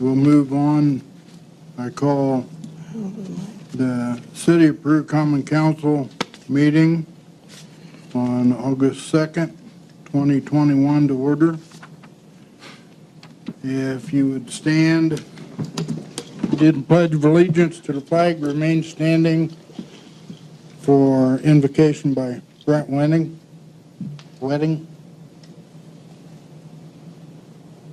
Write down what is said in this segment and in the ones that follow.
we'll move on. I call the City of Peru Common Council meeting on August 2nd, 2021 to order. If you would stand, did the Pledge of Allegiance to the flag, remain standing for invocation by Brent Wedding.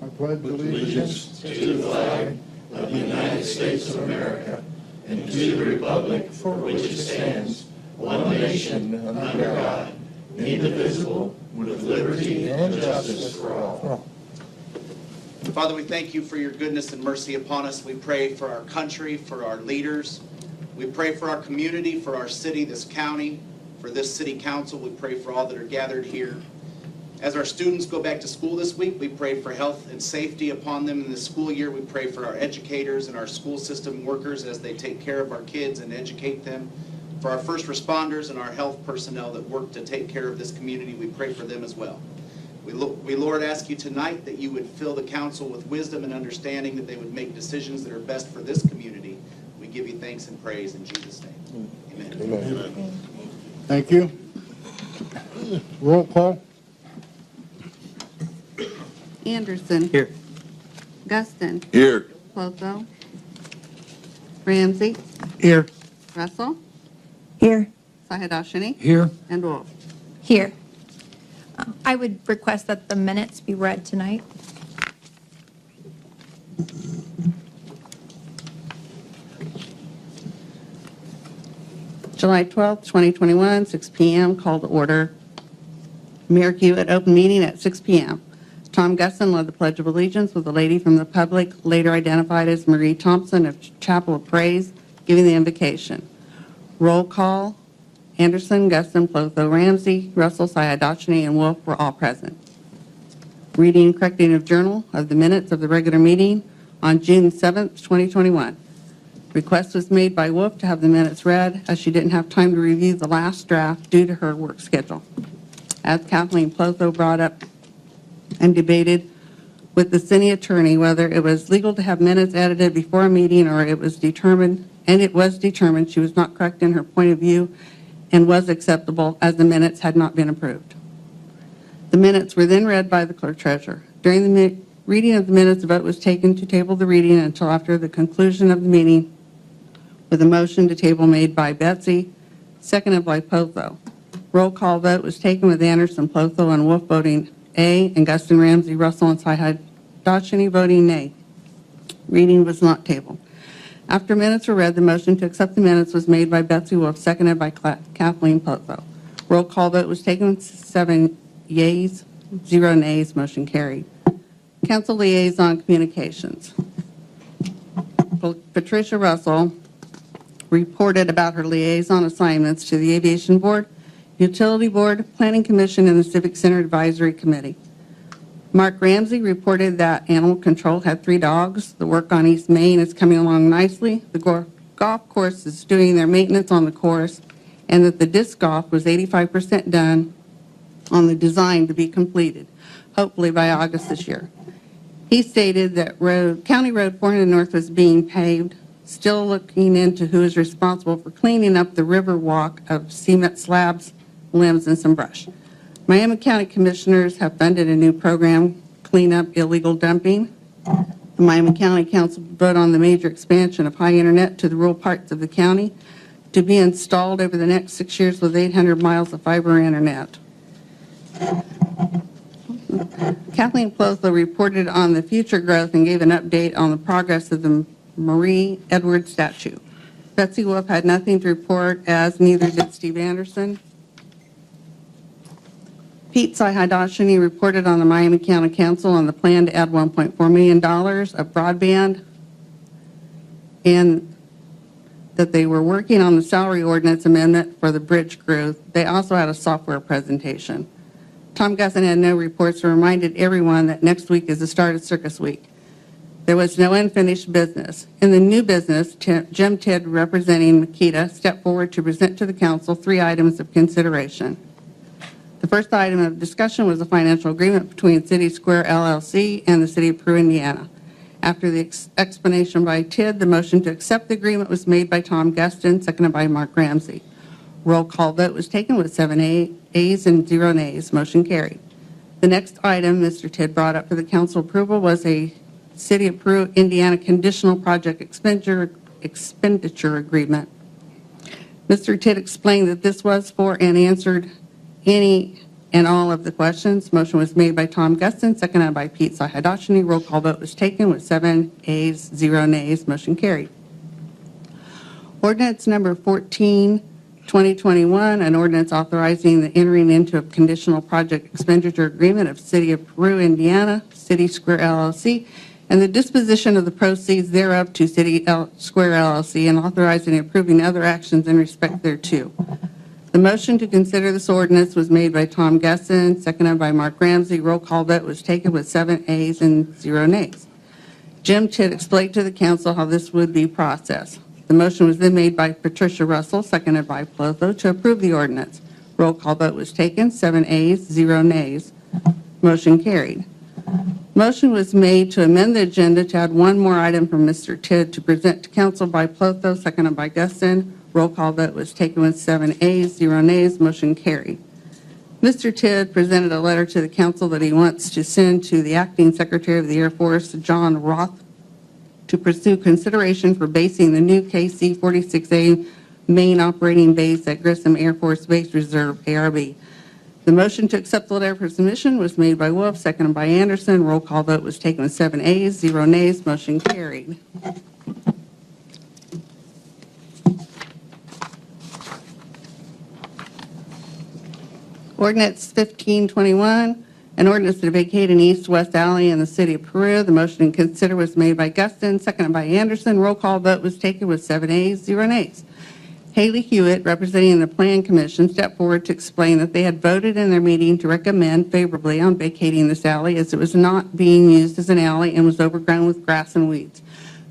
I pledge allegiance to the flag of the United States of America and to the republic for which it stands, one nation, under God, indivisible, with liberty and justice for all. Father, we thank you for your goodness and mercy upon us. We pray for our country, for our leaders. We pray for our community, for our city, this county, for this city council. We pray for all that are gathered here. As our students go back to school this week, we pray for health and safety upon them in this school year. We pray for our educators and our school system workers as they take care of our kids and educate them. For our first responders and our health personnel that work to take care of this community, we pray for them as well. We, Lord, ask you tonight that you would fill the council with wisdom and understanding, that they would make decisions that are best for this community. We give you thanks and praise in Jesus' name. Amen. Amen. Thank you. Roll call. Anderson. Here. Guston. Here. Clotho. Ramsey. Here. Russell. Here. Sahadashini. Here. And Wolf. Here. I would request that the minutes be read tonight. July 12th, 2021, 6 p.m. Call to order. Mayor Hewitt open meeting at 6 p.m. Tom Gusson led the Pledge of Allegiance with a lady from the public, later identified as Marie Thompson of Chapel of Praise, giving the invocation. Roll call. Anderson, Guston, Plotho, Ramsey, Russell, Sayadachny, and Wolf were all present. Reading and correcting of journal of the minutes of the regular meeting on June 7th, 2021. Request was made by Wolf to have the minutes read, as she didn't have time to review the last draft due to her work schedule. As Kathleen Plotho brought up and debated with the city attorney whether it was legal to have minutes edited before a meeting, or it was determined she was not correct in her point of view and was acceptable, as the minutes had not been approved. The minutes were then read by the clerk treasurer. During the reading of the minutes, a vote was taken to table the reading until after the conclusion of the meeting, with a motion to table made by Betsy, seconded by Plotho. Roll call vote was taken with Anderson, Plotho, and Wolf voting A, and Guston, Ramsey, Russell, and Sayadachny voting nay. Reading was not tabled. After minutes were read, the motion to accept the minutes was made by Betsy Wolf, seconded by Kathleen Plotho. Roll call vote was taken with 7 yeas, 0 nays, motion carried. Council Liaison Communications. Patricia Russell reported about her liaison assignments to the Aviation Board, Utility Board, Planning Commission, and the Civic Center Advisory Committee. Mark Ramsey reported that Animal Control had 3 dogs. The work on East Main is coming along nicely. The golf course is doing their maintenance on the course, and that the disc golf was 85% done on the design to be completed, hopefully by August this year. He stated that County Road 400 North was being paved, still looking into who is responsible for cleaning up the river walk of cement slabs, limbs, and some brush. Miami County Commissioners have funded a new program, Clean Up Illegal Dumping. The Miami County Council voted on the major expansion of high internet to the rural parts of the county to be installed over the next 6 years with 800 miles of fiber internet. Kathleen Plotho reported on the future growth and gave an update on the progress of the Marie Edwards statue. Betsy Wolf had nothing to report, as neither did Steve Anderson. Pete Sayadachny reported on the Miami County Council on the plan to add $1.4 million of broadband, and that they were working on the salary ordinance amendment for the bridge crew. They also had a software presentation. Tom Gusson had no reports and reminded everyone that next week is the start of Circus Week. There was no unfinished business. In the new business, Jim Tidd, representing Makita, stepped forward to present to the council 3 items of consideration. The first item of discussion was a financial agreement between City Square LLC and the City of Peru, Indiana. After the explanation by Tid, the motion to accept the agreement was made by Tom Guston, seconded by Mark Ramsey. Roll call vote was taken with 7 ayes and 0 nays. Motion carried. The next item Mr. Tid brought up for the council approval was a City of Peru, Indiana conditional project expenditure agreement. Mr. Tid explained that this was for and answered any and all of the questions. Motion was made by Tom Guston, seconded by Pete Sahadashini. Roll call vote was taken with 7 ayes, 0 nays. Motion carried. Ordinance number 14, 2021, an ordinance authorizing the entering into a conditional project expenditure agreement of City of Peru, Indiana, City Square LLC, and the disposition of the proceeds thereof to City Square LLC, and authorizing and approving other actions in respect thereto. The motion to consider this ordinance was made by Tom Guston, seconded by Mark Ramsey. Roll call vote was taken with 7 ayes and 0 nays. Jim Tid explained to the council how this would be processed. The motion was then made by Patricia Russell, seconded by Plotho, to approve the ordinance. Roll call vote was taken, 7 ayes, 0 nays. Motion carried. Motion was made to amend the agenda to add one more item from Mr. Tid to present to council by Plotho, seconded by Guston. Roll call vote was taken with 7 ayes, 0 nays. Motion carried. Mr. Tid presented a letter to the council that he wants to send to the Acting Secretary of the Air Force, John Roth, to pursue consideration for basing the new KC-46A main operating base at Grissom Air Force Base Reserve, ARB. The motion to accept the letter for submission was made by Wolf, seconded by Anderson. Roll call vote was taken with 7 ayes, 0 nays. Motion carried. Ordinance 1521, an ordinance to vacate an east-west alley in the City of Peru. The motion to consider was made by Guston, seconded by Anderson. Roll call vote was taken with 7 ayes, 0 nays. Haley Hewitt, representing the Plan Commission, stepped forward to explain that they had voted in their meeting to recommend favorably on vacating this alley as it was not being used as an alley and was overgrown with grass and weeds.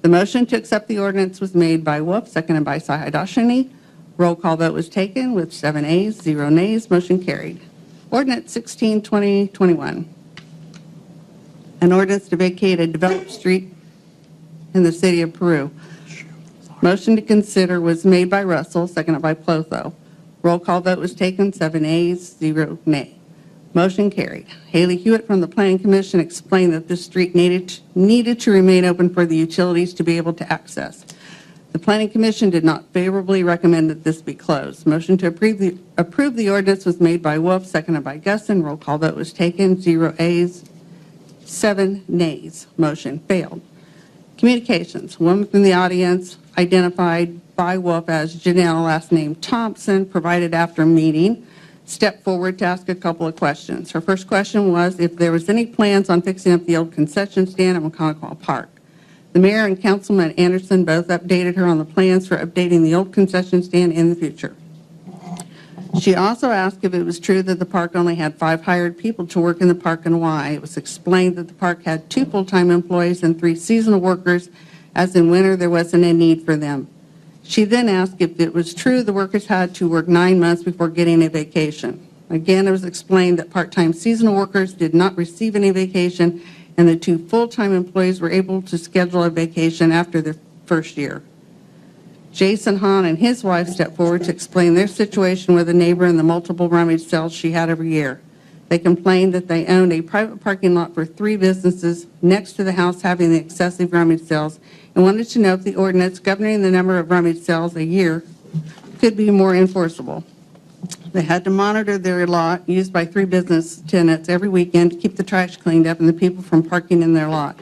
The motion to accept the ordinance was made by Wolf, seconded by Sahadashini. Roll call vote was taken with 7 ayes, 0 nays. Motion carried. Ordinance 16, 2021. An ordinance to vacate a developed street in the City of Peru. Motion to consider was made by Russell, seconded by Plotho. Roll call vote was taken, 7 ayes, 0 nay. Motion carried. Haley Hewitt from the Planning Commission explained that this street needed to remain open for the utilities to be able to access. The Planning Commission did not favorably recommend that this be closed. Motion to approve the ordinance was made by Wolf, seconded by Guston. Roll call vote was taken, 0 ayes, 7 nays. Motion failed. Communications. Woman from the audience identified by Wolf as Janelle, last name Thompson, provided after meeting, stepped forward to ask a couple of questions. Her first question was if there was any plans on fixing up the old concession stand at McConaughey Park. The mayor and Councilman Anderson both updated her on the plans for updating the old concession stand in the future. She also asked if it was true that the park only had 5 hired people to work in the park and why. It was explained that the park had 2 full-time employees and 3 seasonal workers, as in winter there wasn't a need for them. She then asked if it was true the workers had to work 9 months before getting a vacation. Again, it was explained that part-time seasonal workers did not receive any vacation, and the 2 full-time employees were able to schedule a vacation after their first year. Jason Hahn and his wife stepped forward to explain their situation with a neighbor and the multiple rummage sales she had every year. They complained that they owned a private parking lot for 3 businesses next to the house having the excessive rummage sales and wanted to know if the ordinance governing the number of rummage sales a year could be more enforceable. They had to monitor their lot used by 3 business tenants every weekend to keep the trash cleaned up and the people from parking in their lot.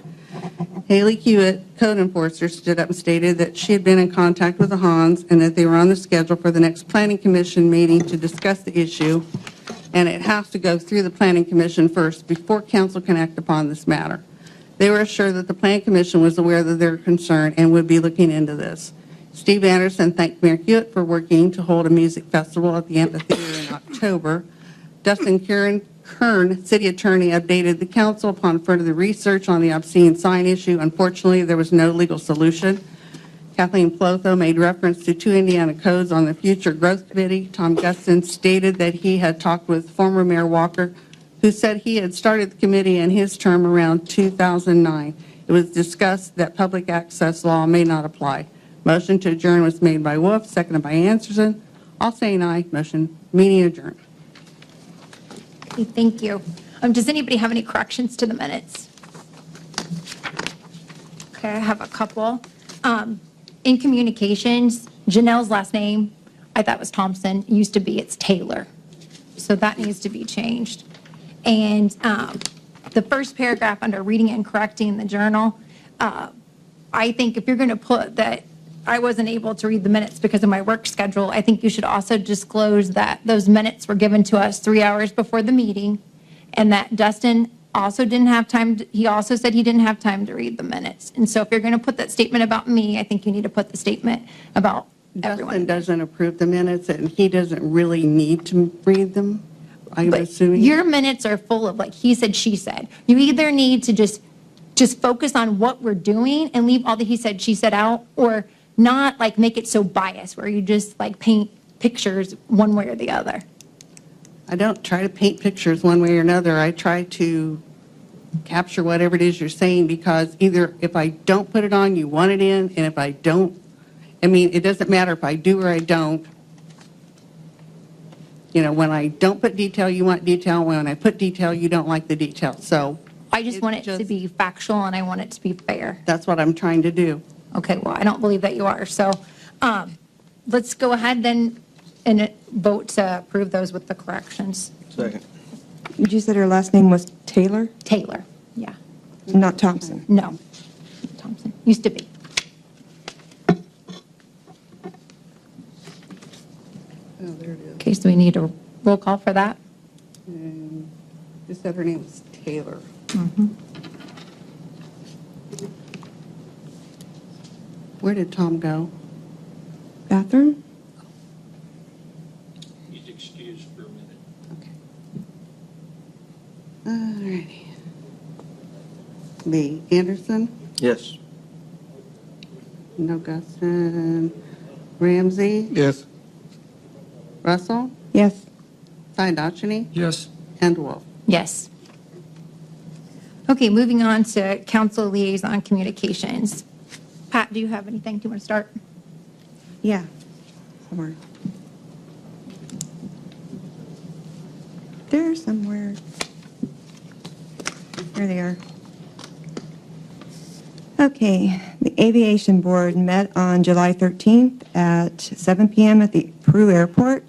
Haley Hewitt, code enforcer, stood up and stated that she had been in contact with the Hans and that they were on the schedule for the next Planning Commission meeting to discuss the issue, and it has to go through the Planning Commission first before council can act upon this matter. They were assured that the Planning Commission was aware of their concern and would be looking into this. Steve Anderson thanked Mayor Hewitt for working to hold a music festival at the amphitheater in October. Dustin Kern, city attorney, updated the council upon further research on the obscene sign issue. Unfortunately, there was no legal solution. Kathleen Plotho made reference to 2 Indiana codes on the future growth committee. Tom Guston stated that he had talked with former Mayor Walker, who said he had started the committee in his term around 2009. It was discussed that public access law may not apply. Motion to adjourn was made by Wolf, seconded by Anderson. All saying aye. Motion, meeting adjourned. Okay, thank you. Does anybody have any corrections to the minutes? Okay, I have a couple. In communications, Janelle's last name, I thought was Thompson, used to be, it's Taylor. So that needs to be changed. And the first paragraph under reading and correcting in the journal, I think if you're going to put that I wasn't able to read the minutes because of my work schedule, I think you should also disclose that those minutes were given to us 3 hours before the meeting, and that Dustin also didn't have time, he also said he didn't have time to read the minutes. And so if you're going to put that statement about me, I think you need to put the statement about everyone. Dustin doesn't approve the minutes, and he doesn't really need to read them, I'm But assuming. your minutes are full of like he said, she said. You either need to just focus on what we're doing and leave all the he said, she said out, or not like make it so biased where you just like paint pictures one way or the other. I don't try to paint pictures one way or another. I try to capture whatever it is you're saying, because either if I don't put it on, you want it in, and if I don't, I mean, it doesn't matter if I do or I don't. You know, when I don't put detail, you want detail. When I put detail, you don't like the detail. So I just want it to be factual and I want it to be fair. that's what I'm trying to do. Okay, well, I don't believe that you are. So let's go ahead then and vote to approve those with the corrections. Second. You said her last name was Taylor, Taylor, yeah. not Thompson. No, Thompson, used to be. Oh, there it is. Okay, so we need a roll call for that? And you said her name was Taylor. Where did Tom go? Bathroom? He's excused for a minute. Okay. All righty. Lee Anderson, Yes. no Guston, Ramsey, Yes. Russell, Yes. Syedotchany, Yes. and Wolf. Yes. Okay, moving on to council liaison communications. Pat, do you have anything? Do you want to start? Yeah. Somewhere. There somewhere. There they are. Okay, the Aviation Board met on July 13th at 7 p.m. at the Peru Airport.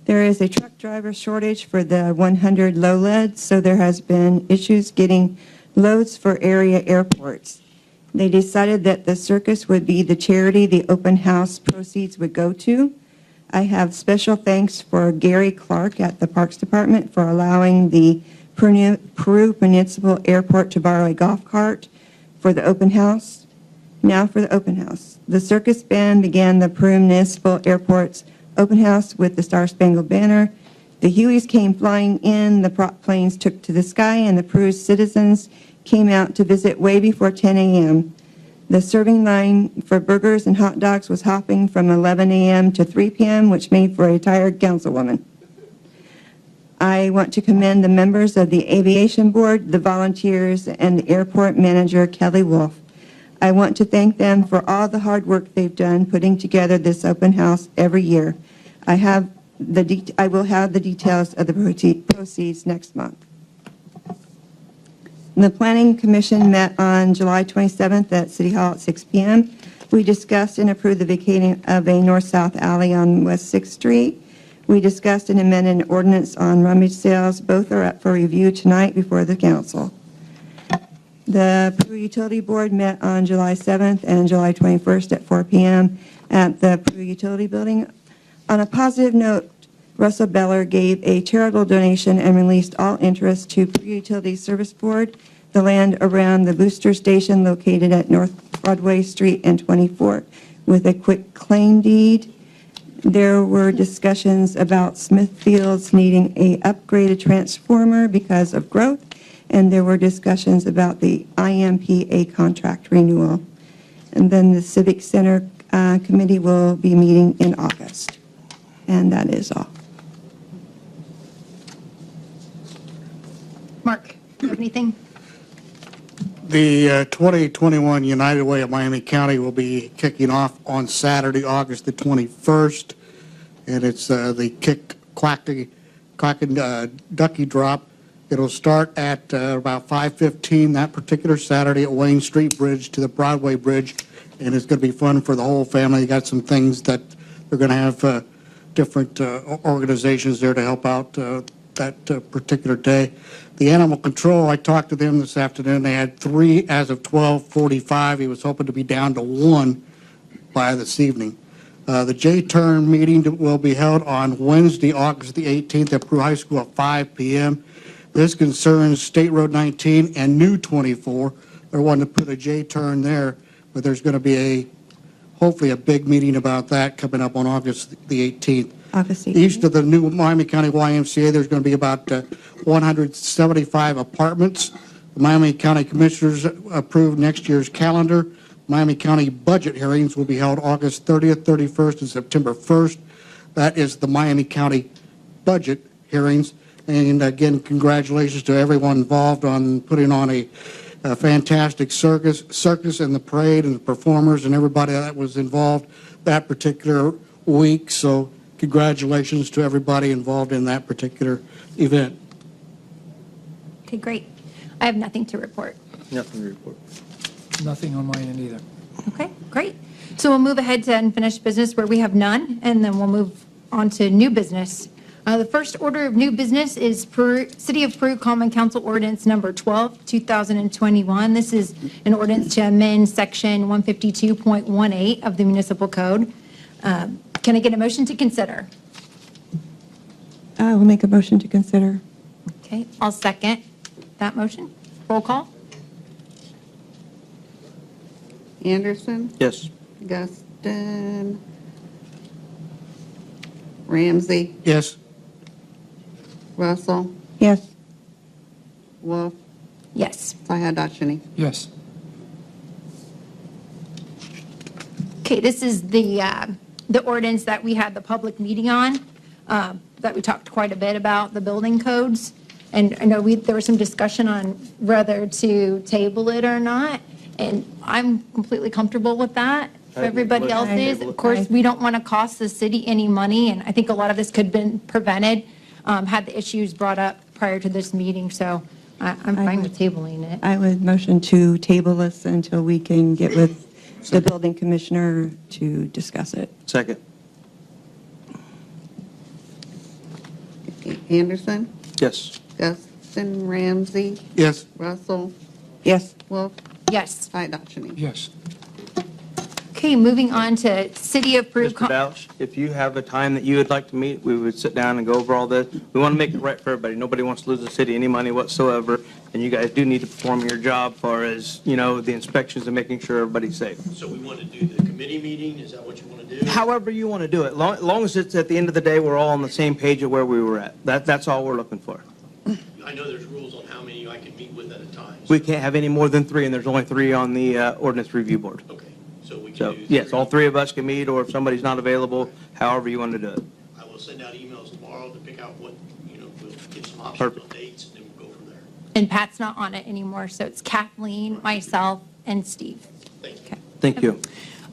There is a truck driver shortage for the 100 low leads, so there has been issues getting loads for area airports. They decided that the circus would be the charity the open house proceeds would go to. I have special thanks for Gary Clark at the Parks Department for allowing the Peru Municipal Airport to borrow a golf cart for the open house. Now for the open house. The circus band began the Peru Municipal Airport's open house with the Star Spangled Banner. The Hueys came flying in, the prop planes took to the sky, and the Peru citizens came out to visit way before 10 a.m. The serving line for burgers and hot dogs was hopping from 11 a.m. to 3 p.m., which made for a tired councilwoman. I want to commend the members of the Aviation Board, the volunteers, and the airport manager, Kelly Wolf. I want to thank them for all the hard work they've done putting together this open house every year. I will have the details of the proceeds next month. The Planning Commission met on July 27th at City Hall at 6 p.m. We discussed and approved the vacating of a north-south alley on West 6th Street. We discussed and amended an ordinance on rummage sales. Both are up for review tonight before the council. The Peru Utility Board met on July 7th and July 21st at 4 p.m. at the Peru Utility Building. On a positive note, Russell Beller gave a charitable donation and released all interest to Peru Utility Service Board, the land around the booster station located at North Broadway Street and 24th, with a quick claim deed. There were discussions about Smithfields needing a upgraded transformer because of growth, and there were discussions about the IMPA contract renewal. And then the Civic Center Committee will be meeting in August. And that is all. Mark, do you have anything? The 2021 United Way of Miami County will be kicking off on Saturday, August the 21st, and it's the Quacking Ducky Drop. It'll start at about 5:15 that particular Saturday at Wayne Street Bridge to the Broadway Bridge, and it's going to be fun for the whole family. You got some things that they're going to have different organizations there to help out that particular day. The animal control, I talked to them this afternoon. They had 3 as of 12:45. He was hoping to be down to 1 by this evening. The J-Turn meeting will be held on Wednesday, August the 18th at Peru High School at 5 p.m. This concerns State Road 19 and New 24. They're wanting to put a J-Turn there, but there's going to be hopefully a big meeting about that coming up on August the 18th. East of the new Miami County YMCA, there's going to be about 175 apartments. The Miami County Commissioners approved next year's calendar. Miami County budget hearings will be held August 30th, 31st, and September 1st. That is the Miami County budget hearings. And again, congratulations to everyone involved on putting on a fantastic circus and the parade and the performers and everybody that was involved that particular week. So congratulations to everybody involved in that particular event. Okay, great. I have nothing to report. Nothing to report. Nothing on my end either. Okay, great. So we'll move ahead to unfinished business where we have none, and then we'll move on to new business. The first order of new business is City of Peru Common Council Ordinance Number 12, 2021. This is an ordinance to amend Section 152.18 of the Municipal Code. Can I get a motion to consider? I will make a motion to consider. Okay, I'll second that motion. Roll call? Anderson, Yes. Guston, Ramsey, Yes. Russell, Yes. Wolf, Yes. Sayadachny. Yes. Okay, this is the ordinance that we had the public meeting on, that we talked quite a bit about, the building codes. And I know there was some discussion on whether to table it or not, and I'm completely comfortable with that. If everybody else is, of course, we don't want to cost the city any money, and I think a lot of this could have been prevented had the issues brought up prior to this meeting, so I'm fine with tabling it. I would motion to table this until we can get with the building commissioner to discuss it. Second. Anderson, Yes. Guston, Ramsey, Yes. Russell, Yes. Wolf, Yes. Sayadachny. Yes. Okay, moving on to City of Peru. Mr. Dauch, if you have a time that you would like to meet, we would sit down and go over all this. We want to make it right for everybody. Nobody wants to lose the city any money whatsoever, and you guys do need to perform your job far as, you know, the inspections and making sure everybody's safe. So we want to do the committee meeting, is that what you want to do? However you want to do it, long as it's at the end of the day, we're all on the same page of where we were at. That's all we're looking for. I know there's rules on how many I can meet with at a time. We can't have any more than 3, and there's only 3 on the ordinance review board. Okay, so we So, can do. yes, all 3 of us can meet, or if somebody's not available, however you want to do it. I will send out emails tomorrow to pick out what, we'll get some options Perfect. on dates, and then we'll go from there. And Pat's not on it anymore, so it's Kathleen, myself, and Steve. Thank you. Okay. Thank you.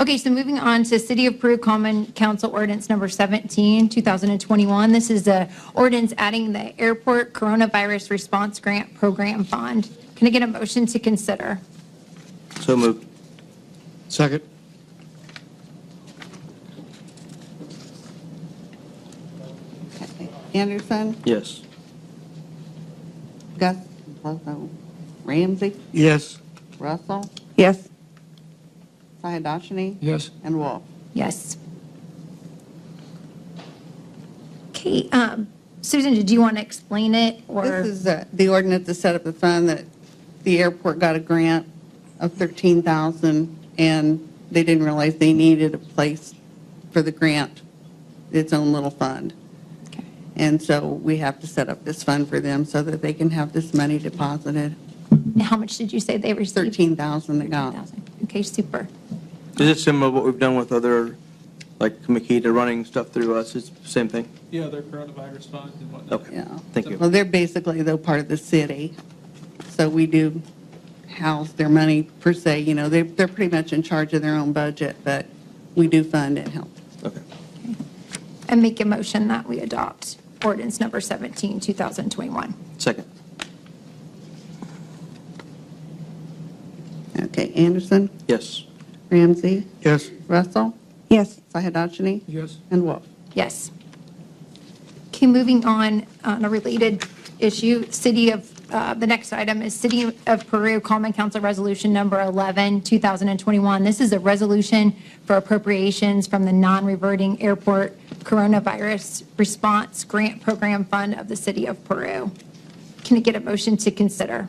Okay, so moving on to City of Peru Common Council Ordinance Number 17, 2021. This is a ordinance adding the Airport Coronavirus Response Grant Program Fund. Can I get a motion to consider? So moved. Second. Anderson, Yes. Ramsey, Yes. Russell, Yes. Sayadachny, Yes. and Wolf. Yes. Okay, Susan, did you want to explain it, or? This is the ordinance to set up the fund that the airport got a grant of $13,000, and they didn't realize they needed a place for the grant, its own little fund. Okay. And so we have to set up this fund for them so that they can have this money deposited. How much did you say they received? $13,000 they got. 13,000. Okay, super. Is it similar to what we've done with other, like Makita running stuff through us? It's the same thing? Yeah, their coronavirus funds and whatnot. Okay. Yeah. Thank you. Well, they're basically, though, part of the city. So we do house their money per se. You know, they're pretty much in charge of their own budget, but we do fund and help. Okay. And make a motion that we adopt ordinance number 17, 2021. Second. Okay, Anderson, Yes. Ramsey, Yes. Russell, Yes. Sahadatchny, Yes. and Wolf. Yes. Okay, moving on a related issue, the next item is City of Peru Common Council Resolution Number 11, 2021. This is a resolution for appropriations from the non-reverting airport coronavirus response grant program fund of the City of Peru. Can I get a motion to consider?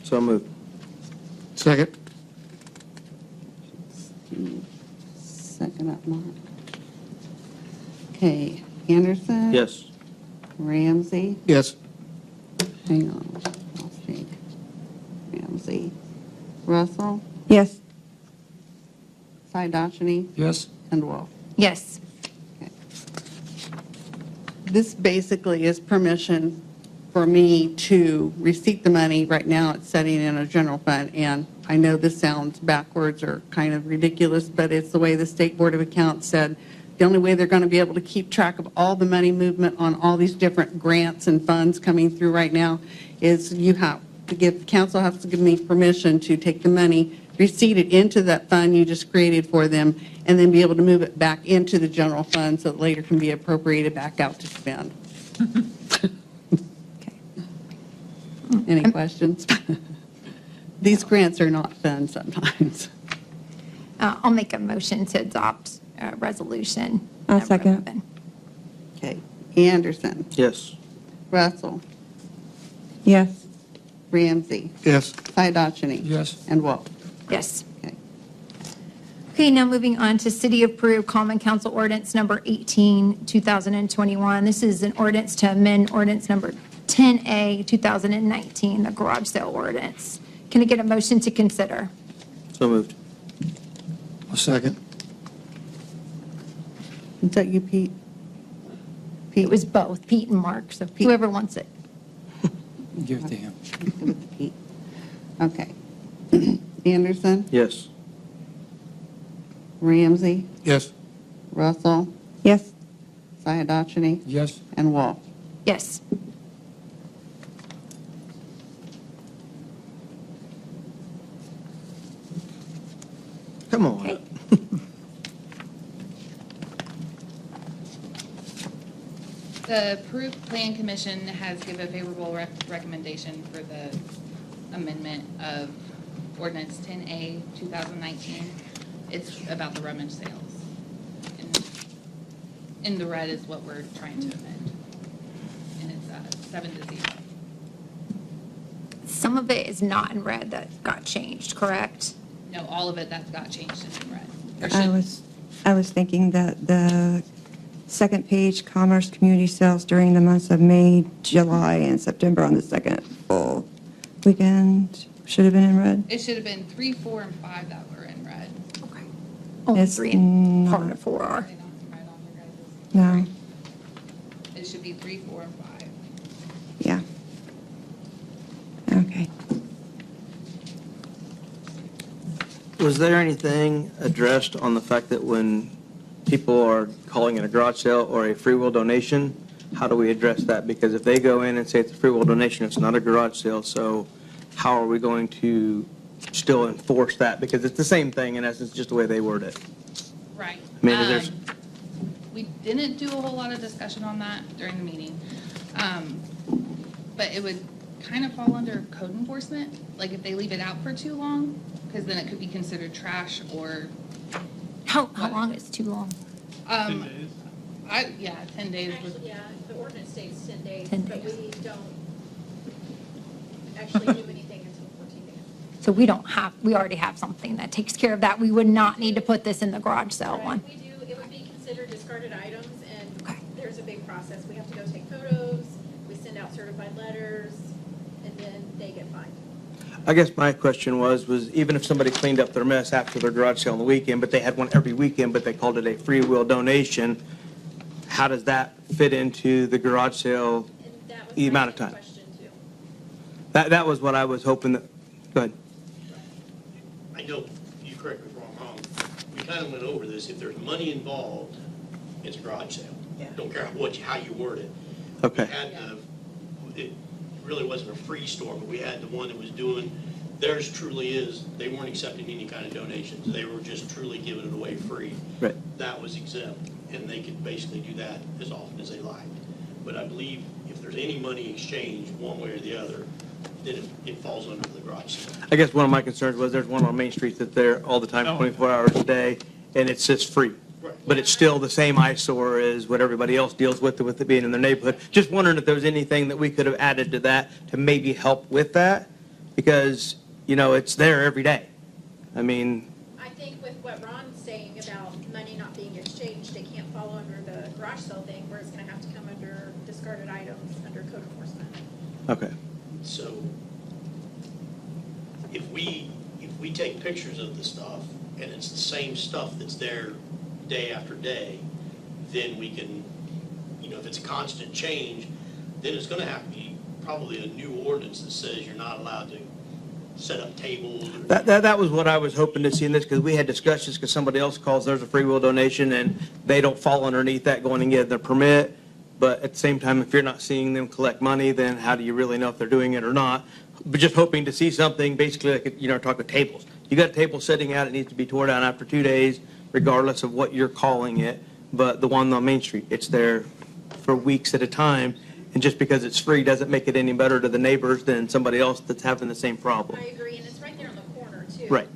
So moved. Second. Second up, Mark. Okay, Anderson. Yes. Ramsey. Yes. Hang on, I'll think. Ramsey. Russell, Yes. Sahadatchny, Yes. and Wolf. Yes. This basically is permission for me to receipt the money. Right now, it's setting in a general fund, and I know this sounds backwards or kind of ridiculous, but it's the way the State Board of Accounts said. The only way they're going to be able to keep track of all the money movement on all these different grants and funds coming through right now is you have to give, council has to give me permission to take the money, receipt it into that fund you just created for them, and then be able to move it back into the general fund so that later can be appropriated back out to spend. Any questions? These grants are not fun sometimes. I'll make a motion to adopt resolution. I'll number second. 11. Okay, Anderson, Yes. Russell, Yes. Ramsey, Yes. Sahadatchny. Yes. And Wolf. Yes. Okay. Okay, now moving on to City of Peru Common Council Ordinance Number 18, 2021. This is an ordinance to amend ordinance number 10A, 2019, the garage sale ordinance. Can I get a motion to consider? So moved. Second. Is that you, Pete? It was both, Pete and Mark, so whoever wants it. Give it to him. Give it to Pete. Okay. Anderson, Yes. Ramsey, Yes. Russell, Yes. Sahadatchny, Yes. and Wolf. Yes. Come on. Okay. The Peru Plan Commission has given a favorable recommendation for the amendment of ordinance 10A 2019. It's about the rummage sales. And in the red is what we're trying to amend. And it's 7-0. Some of it is not in red that got changed, correct? No, all of it that got changed is in red. There I should- was thinking that the second page, commerce community sales during the months of May, July, and September on the second full weekend should have been in red. It should have been 3, 4, and 5 that were in red. Okay. Only It's 3 and part not. of 4 are. Are they not in red on your guys'? No, It should be 3, 4, and 5. yeah. Okay. Was there anything addressed on the fact that when people are calling it a garage sale or a free will donation, how do we address that? Because if they go in and say it's a free will donation, it's not a garage sale, so how are we going to still enforce that? Because it's the same thing in essence, just the way they word it. Right. I mean, there's- We didn't do a whole lot of discussion on that during the meeting. But it would kind of fall under code enforcement, like if they leave it out for too long, because then it could be considered trash or, How long is too long? 10 days. 10 days. would- Actually, yeah, the ordinance states 10 days, 10 but days. we don't actually do anything until 14 days. So we already have something that takes care of that. We would not need to put this in the garage sale one. Right, we do, it would be considered discarded items, and Okay. there's a big process. We have to go take photos, we send out certified letters, and then they get fined. I guess my question was even if somebody cleaned up their mess after their garage sale on the weekend, but they had one every weekend, but they called it a free will donation, how does that fit into the garage sale? And that was The my amount of next time. question too. That was what I was hoping that, go ahead. I know, you correct me if I'm wrong, we kind of went over this. If there's money involved, it's a garage sale. Yeah. Don't care how you word it. Okay. It really wasn't a free store, but we had the one that was doing, theirs truly is, they weren't accepting any kind of donations. They were just truly giving it away free. Right. That was exempt, and they could basically do that as often as they liked. But I believe if there's any money exchanged one way or the other, then it falls under the garage sale. I guess one of my concerns was there's one on Main Street that's there all the time, 24 hours a day, and it's just free. Right. But it's still the same eyesore as what everybody else deals with it being in their neighborhood. Just wondering if there was anything that we could have added to that to maybe help with that, because, you know, it's there every day. I mean, I think with what Ron's saying about money not being exchanged, it can't fall under the garage sale thing, where it's gonna have to come under discarded items, under code enforcement. okay. So if we take pictures of the stuff and it's the same stuff that's there day after day, then we can, you know, if it's a constant change, then it's gonna have to be probably a new ordinance that says you're not allowed to set up tables. That was what I was hoping to see in this, because we had discussions, because somebody else calls theirs a free will donation, and they don't fall underneath that going and get their permit. But at the same time, if you're not seeing them collect money, then how do you really know if they're doing it or not? But just hoping to see something, basically like, you know, talking tables. You got a table sitting out, it needs to be torn down after 2 days, regardless of what you're calling it. But the one on Main Street, it's there for weeks at a time, and just because it's free doesn't make it any better to the neighbors than somebody else that's having the same problem. I agree, and it's right there on the corner too. Right.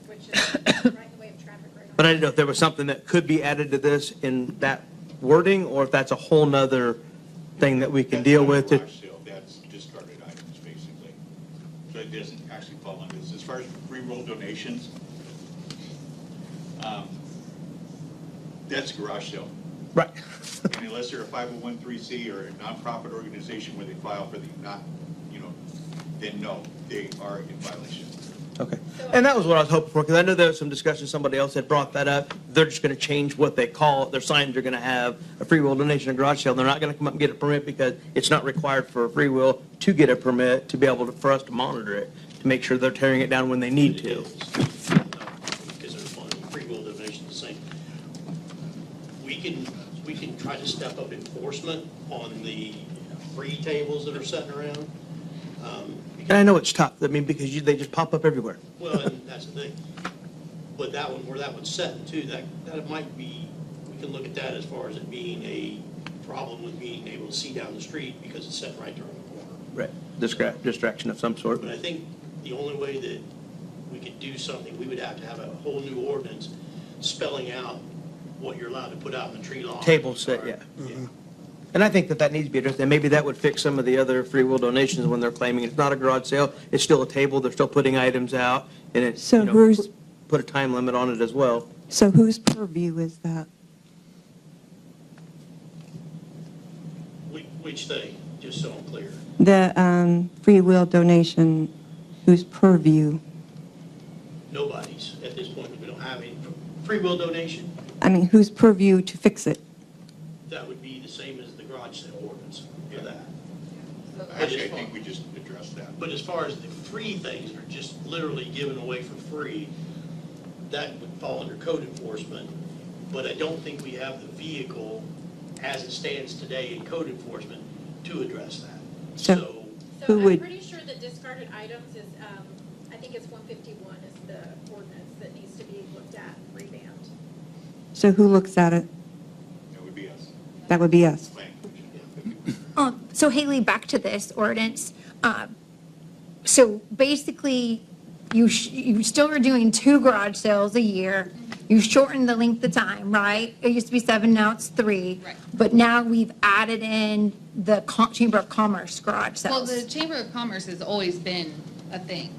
Which is right in the way of traffic right on. But I didn't know if there was something that could be added to this in that wording, or if that's a whole nother thing that we can deal with. That's not a garage sale, that's discarded items, basically. So it doesn't actually fall under this. As far as free will donations, that's a garage sale. Right. And unless they're a 501(c) or a nonprofit organization where they file for the then no, they are in violation. Okay. And that was what I was hoping for, because I know there was some discussion, somebody else had brought that up. They're just going to change what they call it. Their signs are going to have a free will donation and garage sale. They're not going to come up and get a permit, because it's not required for a free will to get a permit to be able to, for us to monitor it, to make sure they're tearing it down when they need to. Because there's one free will donation the same. We can try to step up enforcement on the free tables that are sitting around. And I know it's tough, I mean, because they just pop up everywhere. Well, and that's the thing. But that one, where that one's setting too, that might be, we can look at that as far as it being a problem with being able to see down the street because it's set right there on the corner. Right, distraction of some sort. But I think the only way that we could do something, we would have to have a whole new ordinance spelling out what you're allowed to put out in the tree lawn. Table set, yeah. And I think that needs to be addressed, and maybe that would fix some of the other free will donations when they're claiming it's not a garage sale, it's still a table, they're still putting items out, and it's, So who's- put a time limit on it as well. So whose purview is that? Which thing, just so I'm clear. The free will donation, whose purview? Nobody's, at this point, we don't have any. Free will donation, I mean, whose purview to fix it? that would be the same as the garage sale ordinance for that. Actually, I think we just addressed that. But as far as the free things that are just literally given away for free, that would fall under code enforcement. But I don't think we have the vehicle, as it stands today in code enforcement, to address that. So- So, Who So I'm would- pretty sure that discarded items is, I think it's 151 is the ordinance that needs to be looked at and revamped. So who looks at it? That would be us. That would be us. Planning Commission. So Haley, back to this ordinance. So basically, you still are doing 2 garage sales a year. You shortened the length of time, right? It used to be 7, now it's 3. Right. But now we've added in the Chamber of Commerce garage Well, sales. the Chamber of Commerce has always been a thing.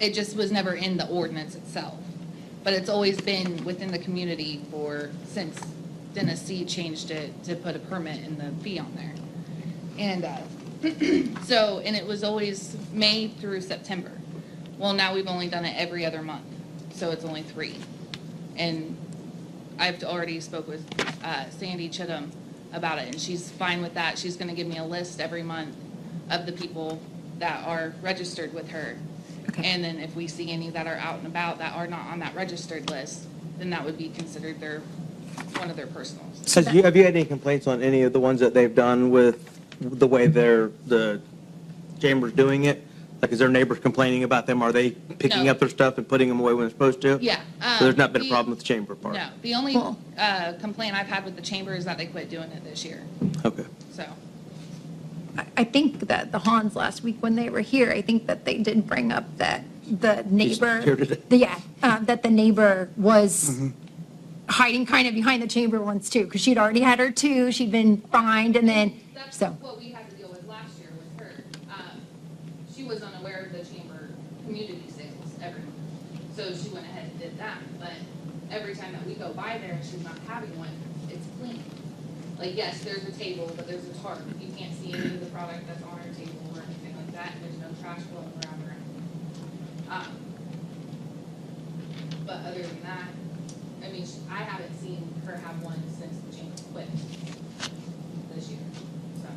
It just was never in the ordinance itself. But it's always been within the community since Dennis C. changed it to put a permit and the fee on there. And and it was always May through September. Well, now we've only done it every other month, so it's only 3. And I've already spoke with Sandy Chittum about it, and she's fine with that. She's going to give me a list every month of the people that are registered with her. Okay. And then if we see any that are out and about that are not on that registered list, then that would be considered one of their personals. Have you had any complaints on any of the ones that they've done with the way the chamber's doing it? Like, is their neighbors complaining about them? Are they picking No. up their stuff and putting them away when they're supposed to? Yeah. So there's not been a problem with the chamber part? No, the only complaint I've had with the chamber is that they quit doing it this year, Okay. so. I think that the Hans last week when they were here, I think that they did bring up that the neighbor, here today? that the neighbor was hiding kind of behind the chamber ones too, because she'd already had her two, she'd been fined, and then, That's so. what we had to deal with last year with her. She was unaware of the chamber community sales every month. So she went ahead and did that, but every time that we go by there and she's not having one, it's clean. Like, yes, there's a table, but there's a tarp. You can't see any of the product that's on her table or anything like that, and there's no trash blowing around or anything. But other than that, I mean, I haven't seen her have one since the chamber quit this year, so.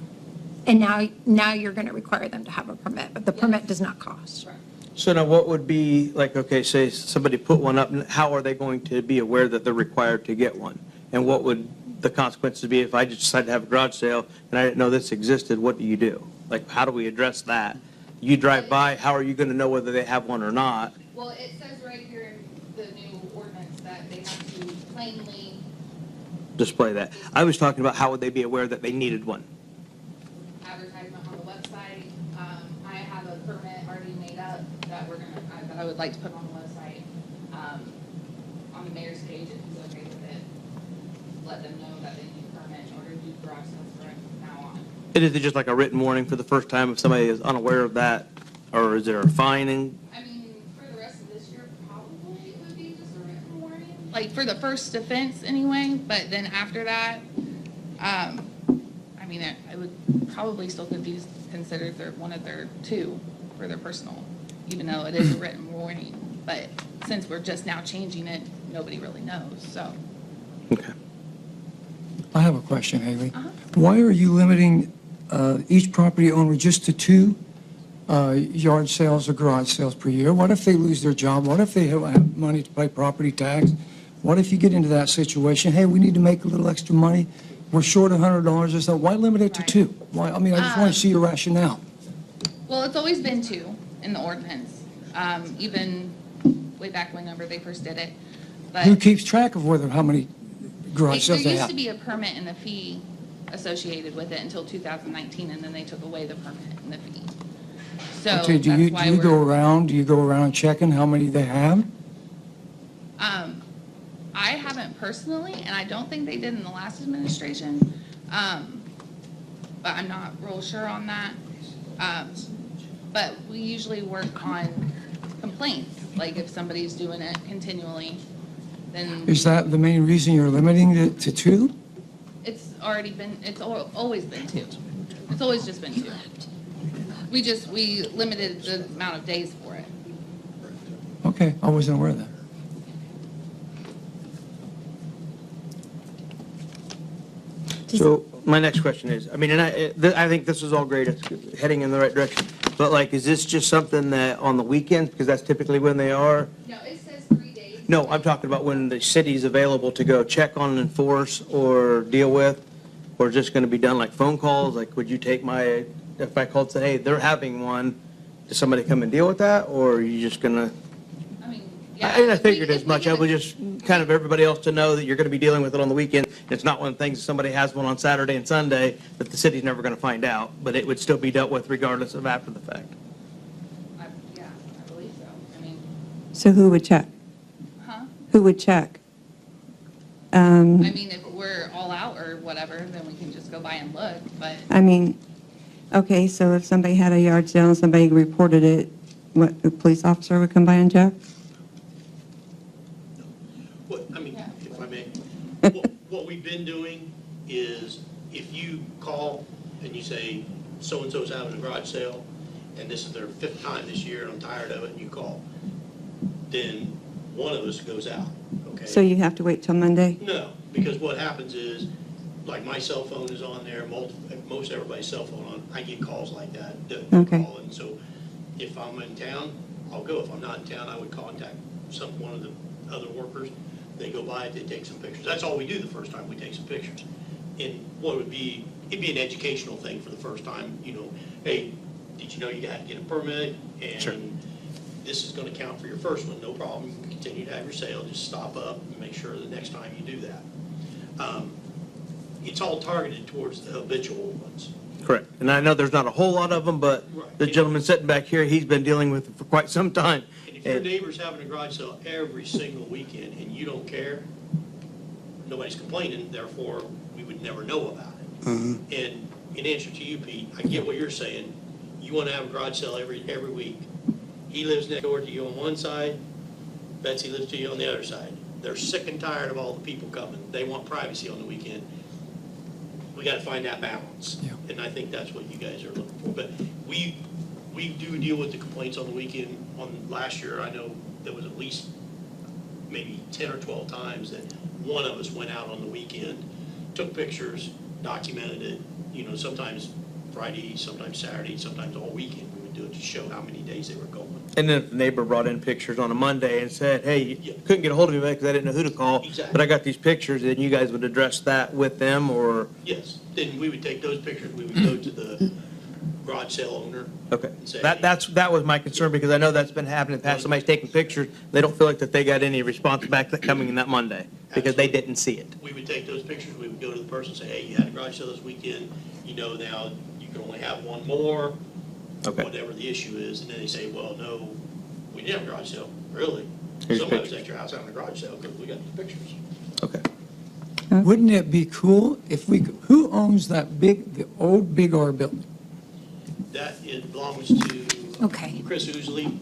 And now you're going to require them to have a permit, but the permit does not cost. Right. So now what would be, like, okay, say somebody put one up, and how are they going to be aware that they're required to get one? And what would the consequences be if I just decided to have a garage sale and I didn't know this existed? What do you do? Like, how do we address that? You drive by, how are you going to know whether they have one or not? Well, it says right here in the new ordinance that they have to plainly, Display that. I was talking about how would they be aware that they needed one? advertisement on the website. I have a permit already made up that that I would like to put on the website, on the mayor's page, if he's okay with it. Let them know that they need a permit in order to do garage sales from now on. And is it just like a written warning for the first time if somebody is unaware of that? Or is there a fine? I mean, for the rest of this year, probably it would be just a written warning. Like, for the first offense anyway, but then after that, I mean, it would probably still could be considered one of their two for their personal, even though it is a written warning. But since we're just now changing it, nobody really knows, so. Okay. I have a question, Haley. Uh-huh. Why are you limiting each property owner just to 2 yard sales or garage sales per year? What if they lose their job? What if they have money to pay property tax? What if you get into that situation? Hey, we need to make a little extra money. We're short $100 or so. Why limit it to 2? Why? I mean, I just want to see your rationale. Well, it's always been 2 in the ordinance, even way back whenever they first did it. But Who keeps track of how many garage there sales they used have? to be a permit and a fee associated with it until 2019, and then they took away the permit and the fee. So Okay, do you that's why go around checking how many they have? I haven't personally, and I don't think they did in the last administration, but I'm not real sure on that. But we usually work on complaints, like if somebody's doing it continually, then Is that the main reason you're limiting it to 2? it's always been 2. It's always just been 2. We limited the amount of days for it. Okay, I wasn't aware of that. So my next question is, I mean, and I think this is all great, it's heading in the right direction. But like, is this just something that on the weekends, because that's typically when they are? No, it says 3 days. No, I'm talking about when the city's available to go check on and enforce or deal with, or just going to be done like phone calls? Like, would you take if I called and said, hey, they're having one, does somebody come and deal with that? Or are you just going to? I mean, yeah. I figured if as we much. get I a- would just kind of everybody else to know that you're going to be dealing with it on the weekend. It's not one of the things, if somebody has one on Saturday and Sunday, that the city's never going to find out, but it would still be dealt with regardless of after the fact. Yeah, I believe so. I mean, So who would check? huh? Who would check? I mean, if we're all out or whatever, then we can just go by and look, but I mean, okay, so if somebody had a yard sale and somebody reported it, what, the police officer would come by and check? What, I mean, Yeah. if I may, what we've been doing is if you call and you say, so-and-so's having a garage sale, and this is their 5th time this year, and I'm tired of it, and you call, then one of us goes out, okay? So you have to wait till Monday? No, because what happens is, like my cell phone is on there, most everybody's cell phone on, I get calls like that. Okay. Call, and so if I'm in town, I'll go. If I'm not in town, I would contact one of the other workers. They go by, they take some pictures. That's all we do the first time, we take some pictures. And it'd be an educational thing for the first time, hey, did you know you got to get a permit? And this is going to count for your first one, no problem. You can continue to have your sale, just stop up and make sure the next time you do that. It's all targeted towards the habitual ones. Correct. And I know there's not a whole lot of them, but the gentleman sitting back here, he's been dealing with it for quite some time. And if your neighbor's having a garage sale every single weekend and you don't care, nobody's complaining, therefore we would never know about it. And in answer to you, Pete, I get what you're saying. You want to have a garage sale every week. He lives next door to you on one side, Betsy lives to you on the other side. They're sick and tired of all the people coming. They want privacy on the weekend. We got to find that balance. Yeah. And I think that's what you guys are looking for. But we do deal with the complaints on the weekend. On last year, I know there was at least maybe 10 or 12 times that one of us went out on the weekend, took pictures, documented it, sometimes Friday, sometimes Saturday, sometimes all weekend. We would do it to show how many days they were going. And then if the neighbor brought in pictures on a Monday and said, hey, couldn't get a hold of me because I didn't know who to call, Exactly. but I got these pictures, then you guys would address that with them, or? Yes, then we would take those pictures, we would go to the garage sale owner. Okay. And say, That was my concern, because I know that's been happening in the past. Somebody's taking pictures, they don't feel like that they got any response back coming in that Monday, because they didn't see it. We would take those pictures, we would go to the person and say, hey, you had a garage sale this weekend, now you can only have one more, Okay. whatever the issue is, and then they say, well, no, we didn't have a garage sale, really? Here's Somebody was pictures. at your house having a garage sale because we got the pictures. Okay. Wouldn't it be cool if who owns the old Big R building? That belongs to Okay. Chris Ousley,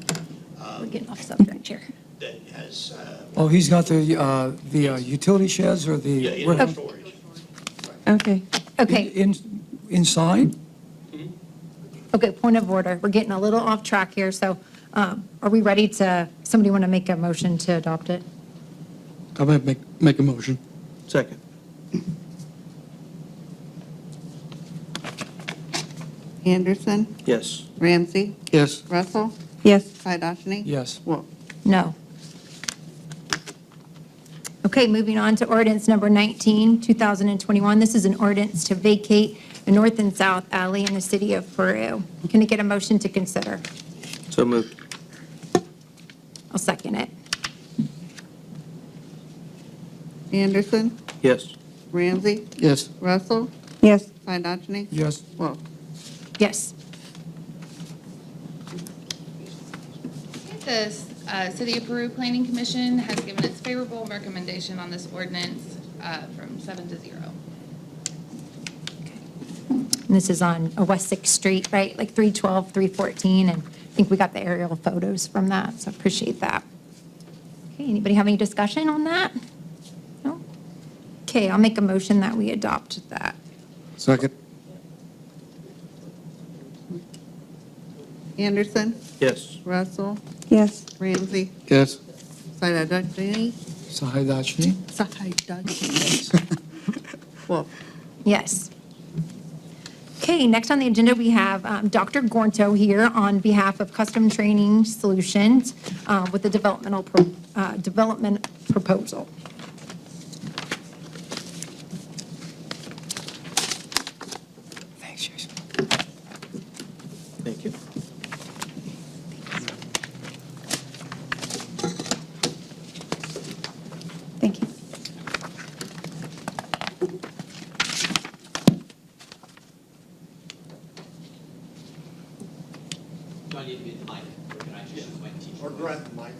We're getting off subject here. that has, Oh, he's got the utility sheds or yeah, the, indoor storage. Okay. Okay, inside? okay, point of order. We're getting a little off track here, so are we ready somebody want to make a motion to adopt it? I'm going to make a motion. Second. Anderson, Yes. Ramsey, Yes. Russell, Yes. Piadochny. Yes. Wolf. No. Okay, moving on to ordinance number 19, 2021. This is an ordinance to vacate a north and south alley in the city of Peru. Can I get a motion to consider? So moved. I'll second it. Anderson, Yes. Ramsey, Yes. Russell, Yes. Piadochny. Yes. Wolf. Yes. The City of Peru Planning Commission has given its favorable recommendation on this ordinance from 7 to 0. And this is on West 6th Street, right? Like 312, 314, and I think we got the aerial photos from that, so appreciate that. Okay, anybody have any discussion on that? No? Okay, I'll make a motion that we adopt that. Second. Anderson, Yes. Russell, Yes. Ramsey, Yes. Piadochny. Sahidachny? Piadochny. Wolf. Yes. Okay, next on the agenda, we have Dr. Gornto here on behalf of Custom Training Solutions with the development proposal. Thanks, Jason. Thank you. Thank you. Do I need to get the mic, or can I just use my teacher? Or grab the mic.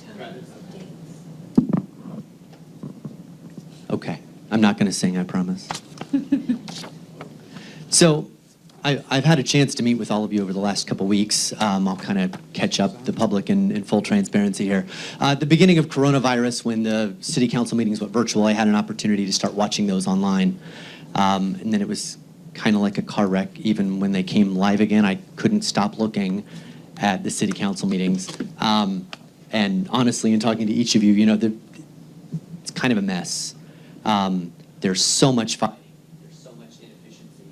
Okay, I'm not going to sing, I promise. So, I've had a chance to meet with all of you over the last couple weeks. I'll kind of catch up the public in full transparency here. At the beginning of coronavirus, when the city council meetings went virtual, I had an opportunity to start watching those online. And then it was kind of like a car wreck. Even when they came live again, I couldn't stop looking at the city council meetings. And honestly, in talking to each of you, it's kind of a mess. There's so much fighting. There's so much inefficiency.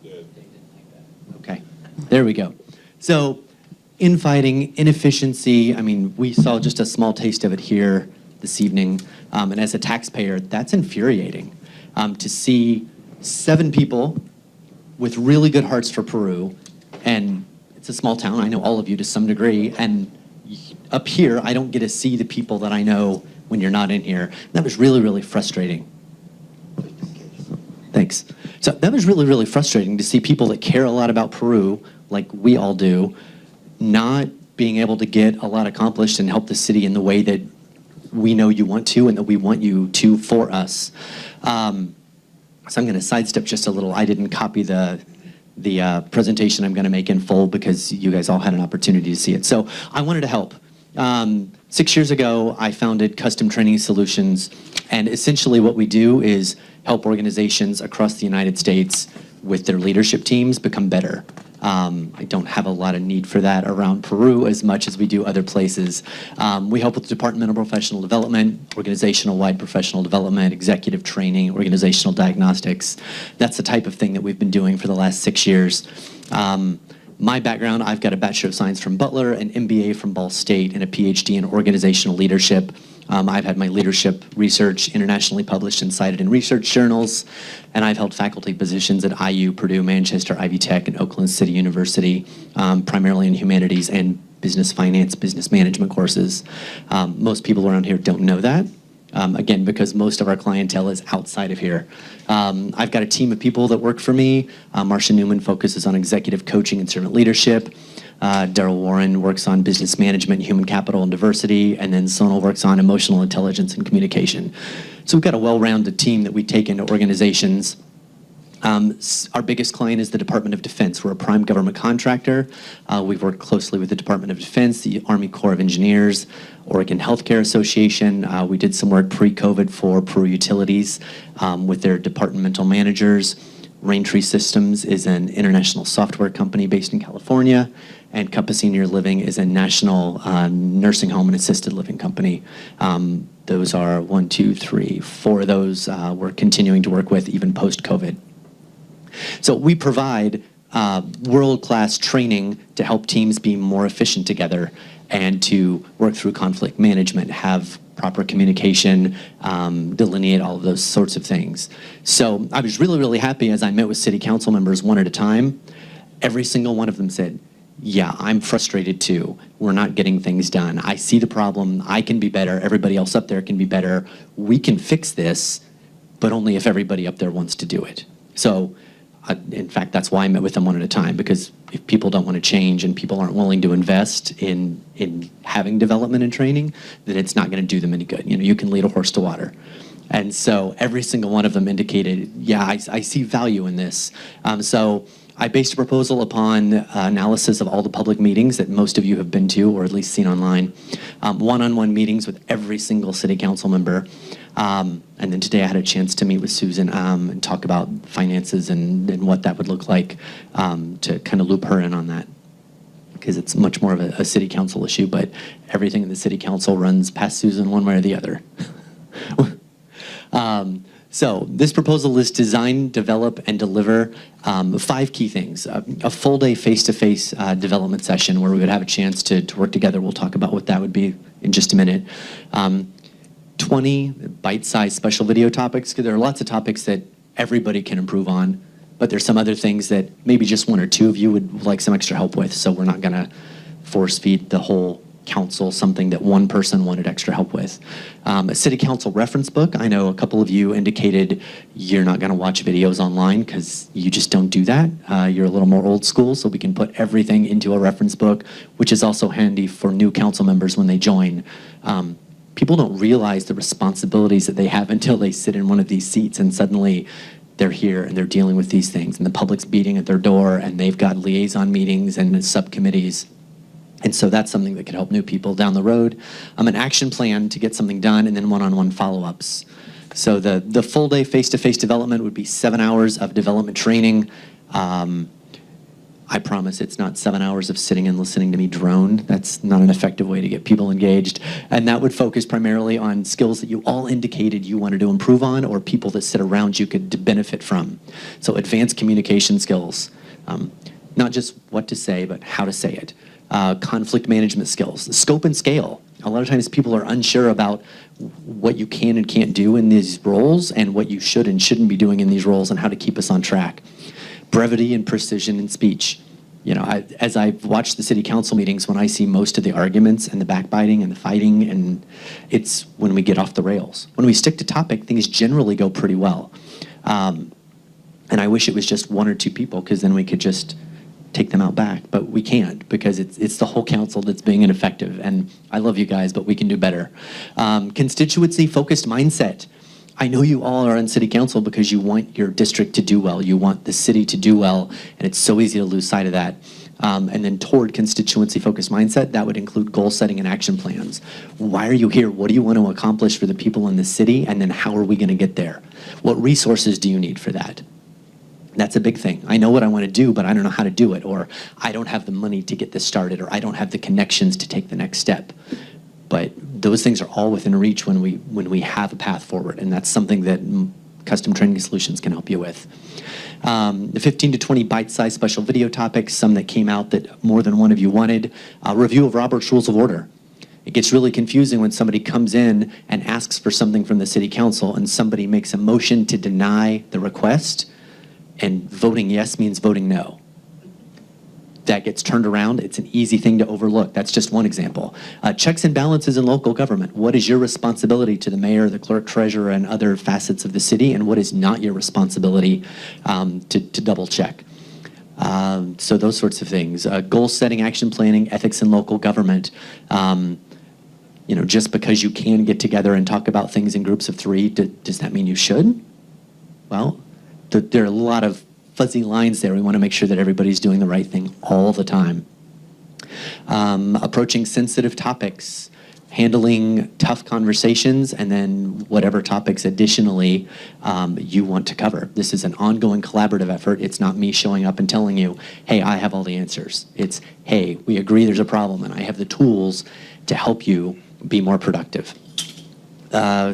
They didn't like that. Okay, there we go. So infighting, inefficiency. I mean, we saw just a small taste of it here this evening. And as a taxpayer, that's infuriating to see 7 people with really good hearts for Peru. And it's a small town. I know all of you to some degree. And up here, I don't get to see the people that I know when you're not in here. That was really, really frustrating. Thanks. So that was really, really frustrating to see people that care a lot about Peru, like we all do, not being able to get a lot accomplished and help the city in the way that we know you want to and that we want you to for us. So I'm going to sidestep just a little. I didn't copy the presentation I'm going to make in full because you guys all had an opportunity to see it. So I wanted to help. 6 years ago, I founded Custom Training Solutions, and essentially what we do is help organizations across the United States with their leadership teams become better. I don't have a lot of need for that around Peru as much as we do other places. We help with departmental professional development, organizational-wide professional development, executive training, organizational diagnostics. That's the type of thing that we've been doing for the last 6 years. My background, I've got a Bachelor of Science from Butler, an MBA from Ball State, and a PhD in organizational leadership. I've had my leadership research internationally published and cited in research journals, and I've held faculty positions at IU, Purdue, Manchester, Ivy Tech, and Oakland City University, primarily in humanities and business finance, business management courses. Most people around here don't know that, again, because most of our clientele is outside of here. I've got a team of people that work for me. Marcia Newman focuses on executive coaching and servant leadership. Daryl Warren works on business management, human capital, and diversity, and then Sonal works on emotional intelligence and communication. So we've got a well-rounded team that we take into organizations. Our biggest client is the Department of Defense. We're a prime government contractor. We've worked closely with the Department of Defense, the Army Corps of Engineers, Oregon Healthcare Association. We did some work pre-COVID for Peru Utilities with their departmental managers. Raintree Systems is an international software company based in California, and Compass Senior Living is a national nursing home and assisted living company. Those are 1, 2, 3, 4 of those we're continuing to work with even post-COVID. So we provide world-class training to help teams be more efficient together and to work through conflict management, have proper communication, delineate all of those sorts of things. So I was really, really happy as I met with city council members one at a time. Every single one of them said, yeah, I'm frustrated too. We're not getting things done. I see the problem. I can be better. Everybody else up there can be better. We can fix this, but only if everybody up there wants to do it. So in fact, that's why I met with them one at a time, because if people don't want to change and people aren't willing to invest in having development and training, then it's not going to do them any good. You know, you can lead a horse to water. And so every single one of them indicated, yeah, I see value in this. So I based a proposal upon analysis of all the public meetings that most of you have been to, or at least seen online, one-on-one meetings with every single city council member. And then today I had a chance to meet with Susan and talk about finances and what that would look like to kind of loop her in on that, because it's much more of a city council issue, but everything in the city council runs past Susan one way or the other. So this proposal is design, develop, and deliver 5 key things. A full day face-to-face development session where we would have a chance to work together. We'll talk about what that would be in just a minute. 20 bite-sized special video topics, because there are lots of topics that everybody can improve on, but there's some other things that maybe just 1 or 2 of you would like some extra help with, so we're not going to force feed the whole council something that one person wanted extra help with. A city council reference book. I know a couple of you indicated you're not going to watch videos online because you just don't do that. You're a little more old school, so we can put everything into a reference book, which is also handy for new council members when they join. People don't realize the responsibilities that they have until they sit in one of these seats and suddenly they're here and they're dealing with these things and the public's beating at their door and they've got liaison meetings and subcommittees. And so that's something that could help new people down the road. An action plan to get something done, and then one-on-one follow-ups. So the full day face-to-face development would be 7 hours of development training. I promise it's not 7 hours of sitting and listening to me drone. That's not an effective way to get people engaged. And that would focus primarily on skills that you all indicated you wanted to improve on, or people that sit around you could benefit from. So advanced communication skills, not just what to say, but how to say it. conflict management skills, scope and scale. A lot of times people are unsure about what you can and can't do in these roles and what you should and shouldn't be doing in these roles and how to keep us on track. Brevity and precision in speech. You know, as I've watched the city council meetings, when I see most of the arguments and the backbiting and the fighting, and it's when we get off the rails. When we stick to topic, things generally go pretty well. And I wish it was just one or two people, because then we could just take them out back, but we can't, because it's the whole council that's being ineffective. And I love you guys, but we can do better. Constituency-focused mindset. I know you all are on city council because you want your district to do well. You want the city to do well, and it's so easy to lose sight of that. And then toward constituency-focused mindset, that would include goal setting and action plans. Why are you here? What do you want to accomplish for the people in the city? And then how are we going to get there? What resources do you need for that? That's a big thing. I know what I want to do, but I don't know how to do it, or I don't have the money to get this started, or I don't have the connections to take the next step. But those things are all within reach when we have a path forward, and that's something that Custom Training Solutions can help you with. The 15 to 20 bite-sized special video topics, some that came out that more than one of you wanted. A review of Robert's Rules of Order. It gets really confusing when somebody comes in and asks for something from the city council and somebody makes a motion to deny the request, and voting yes means voting no. That gets turned around. It's an easy thing to overlook. That's just one example. Checks and balances in local government. What is your responsibility to the mayor, the clerk, treasurer, and other facets of the city, and what is not your responsibility to double check? So those sorts of things. Goal setting, action planning, ethics in local government. You know, just because you can get together and talk about things in groups of 3, does that mean you should? Well, there are a lot of fuzzy lines there. We want to make sure that everybody's doing the right thing all the time. Approaching sensitive topics, handling tough conversations, and then whatever topics additionally you want to cover. This is an ongoing collaborative effort. It's not me showing up and telling you, hey, I have all the answers. It's, hey, we agree there's a problem, and I have the tools to help you be more productive.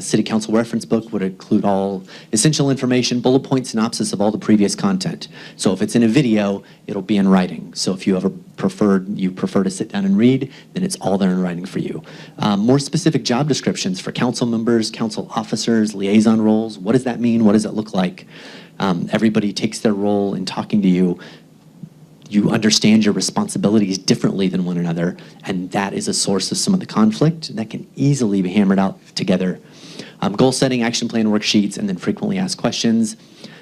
City Council reference book would include all essential information, bullet point synopsis of all the previous content. So if it's in a video, it'll be in writing. So if you prefer to sit down and read, then it's all there in writing for you. More specific job descriptions for council members, council officers, liaison roles. What does that mean? What does it look like? Everybody takes their role in talking to you. You understand your responsibilities differently than one another, and that is a source of some of the conflict that can easily be hammered out together. Goal setting, action plan worksheets, and then frequently asked questions.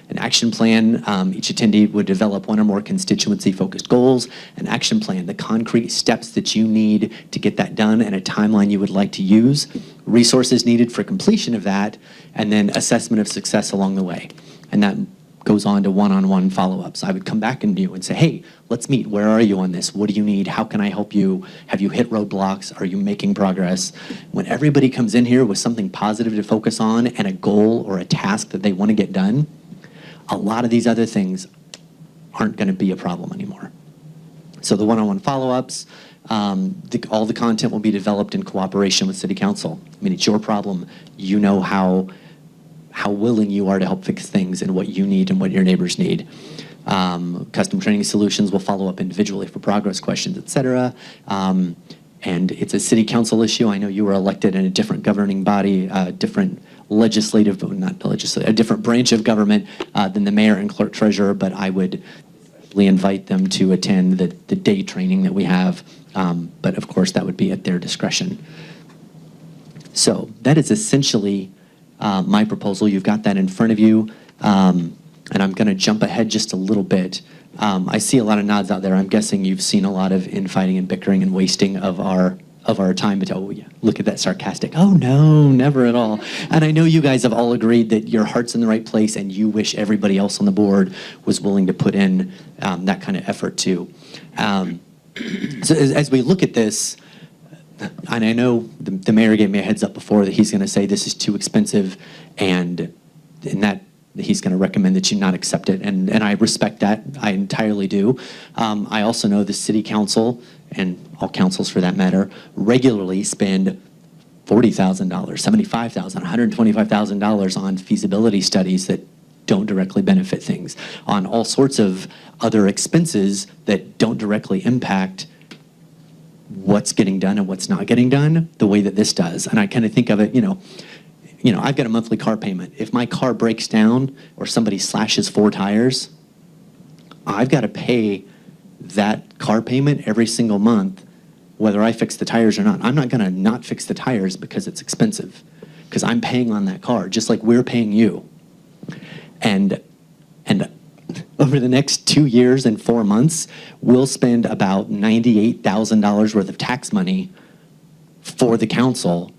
An action plan, each attendee would develop one or more constituency-focused goals. An action plan, the concrete steps that you need to get that done, and a timeline you would like to use. Resources needed for completion of that, and then assessment of success along the way. And that goes on to one-on-one follow-ups. I would come back and you and say, hey, let's meet. Where are you on this? What do you need? How can I help you? Have you hit roadblocks? Are you making progress? When everybody comes in here with something positive to focus on and a goal or a task that they want to get done, a lot of these other things aren't going to be a problem anymore. So the one-on-one follow-ups, all the content will be developed in cooperation with City Council. I mean, it's your problem. You know how willing you are to help fix things and what you need and what your neighbors need. Custom Training Solutions will follow up individually for progress questions, et cetera. And it's a city council issue. I know you were elected in a different governing body, different legislative, not legislative, a different branch of government than the mayor and clerk treasurer, but I would invite them to attend the day training that we have. But of course, that would be at their discretion. So that is essentially my proposal. You've got that in front of you. And I'm going to jump ahead just a little bit. I see a lot of nods out there. I'm guessing you've seen a lot of infighting and bickering and wasting of our time. But oh yeah, look at that sarcastic. Oh no, never at all. And I know you guys have all agreed that your heart's in the right place and you wish everybody else on the board was willing to put in that kind of effort too. So as we look at this, and I know the mayor gave me a heads up before that he's going to say this is too expensive, and that he's going to recommend that you not accept it, and I respect that. I entirely do. I also know the city council, and all councils for that matter, regularly spend $40,000, $75,000, $125,000 on feasibility studies that don't directly benefit things, on all sorts of other expenses that don't directly impact what's getting done and what's not getting done the way that this does. And I kind of think of it, I've got a monthly car payment. If my car breaks down or somebody slashes 4 tires, I've got to pay that car payment every single month, whether I fix the tires or not. I'm not going to not fix the tires because it's expensive, because I'm paying on that car, just like we're paying you. And over the next 2 years and 4 months, we'll spend about $98,000 worth of tax money for the council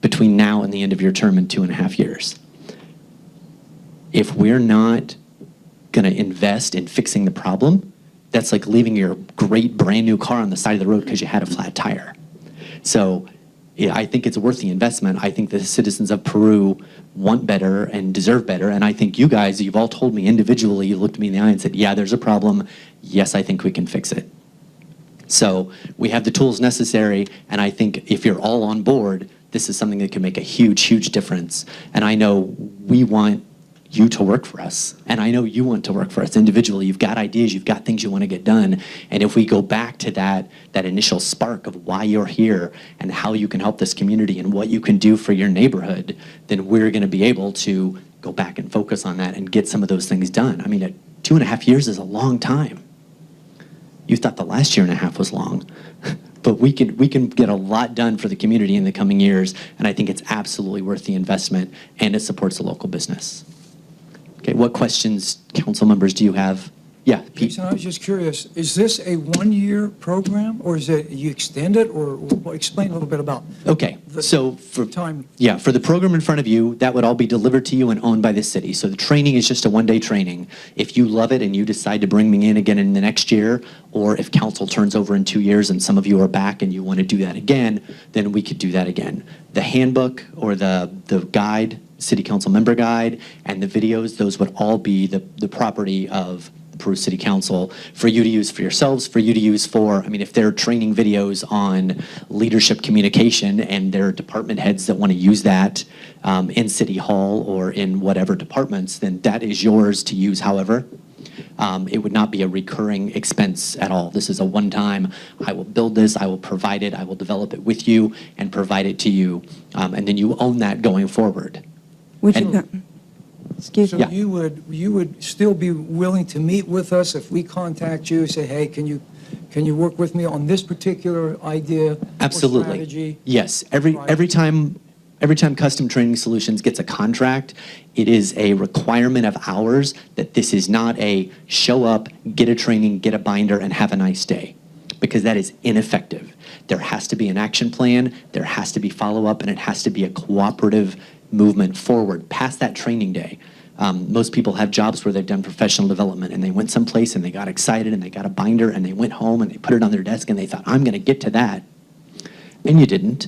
between now and the end of your term in 2.5 years. If we're not going to invest in fixing the problem, that's like leaving your great brand new car on the side of the road because you had a flat tire. So yeah, I think it's worth the investment. I think the citizens of Peru want better and deserve better. And I think you guys, you've all told me individually, you looked me in the eye and said, yeah, there's a problem. Yes, I think we can fix it. So we have the tools necessary. And I think if you're all on board, this is something that can make a huge, huge difference. And I know we want you to work for us. And I know you want to work for us individually. You've got ideas, you've got things you want to get done. And if we go back to that initial spark of why you're here and how you can help this community and what you can do for your neighborhood, then we're going to be able to go back and focus on that and get some of those things done. I mean, 2.5 years is a long time. You thought the last 1.5 years was long. But we can get a lot done for the community in the coming years, and I think it's absolutely worth the investment, and it supports the local business. Okay, what questions, council members, do you have? Yeah, Pete. Jason, I was just curious, is this a 1-year program, or is it, you extend it, or explain a little bit about Okay, so for time? Yeah, for the program in front of you, that would all be delivered to you and owned by the city. So the training is just a 1-day training. If you love it and you decide to bring me in again in the next year, or if council turns over in 2 years and some of you are back and you want to do that again, then we could do that again. The handbook or the guide, city council member guide, and the videos, those would all be the property of Peru City Council for you to use for yourselves, for you to use for, I mean, if they're training videos on leadership communication and there are department heads that want to use that in City Hall or in whatever departments, then that is yours to use however. It would not be a recurring expense at all. This is a one-time, I will build this, I will provide it, I will develop it with you and provide it to you. And then you own that going forward. Would you, excuse So me. Yeah. you would still be willing to meet with us if we contact you, say, hey, can you work with me on this particular idea or Absolutely. strategy? Yes. Every time Custom Training Solutions gets a contract, it is a requirement of ours that this is not a show up, get a training, get a binder, and have a nice day, because that is ineffective. There has to be an action plan, there has to be follow-up, and it has to be a cooperative movement forward past that training day. Most people have jobs where they've done professional development and they went someplace and they got excited and they got a binder and they went home and they put it on their desk and they thought, I'm going to get to that. And you didn't.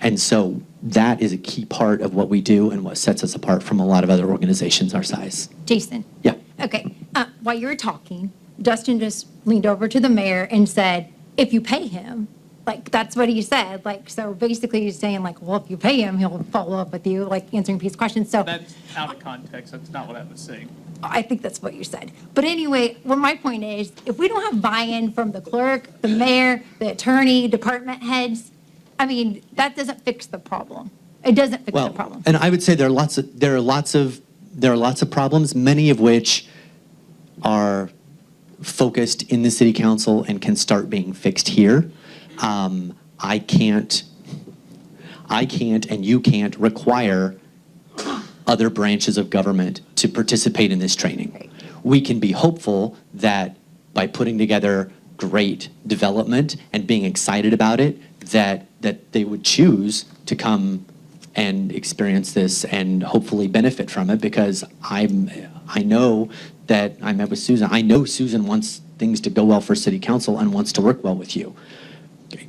And so that is a key part of what we do and what sets us apart from a lot of other organizations our size. Jason? Yeah. Okay, while you were talking, Dustin just leaned over to the mayor and said, if you pay him, like, that's what he said. Like, so basically he's saying like, well, if you pay him, he'll follow up with you, like answering Pete's questions. So That's out of context. That's not what I was saying. I think that's what you said. But anyway, well, my point is, if we don't have buy-in from the clerk, the mayor, the attorney, department heads, I mean, that doesn't fix the problem. It doesn't fix the problem. And I would say there are lots of problems, many of which are focused in the city council and can start being fixed here. I can't and you can't require other branches of government to participate in this training. We can be hopeful that by putting together great development and being excited about it, that they would choose to come and experience this and hopefully benefit from it, because I know that I met with Susan. I know Susan wants things to go well for city council and wants to work well with you.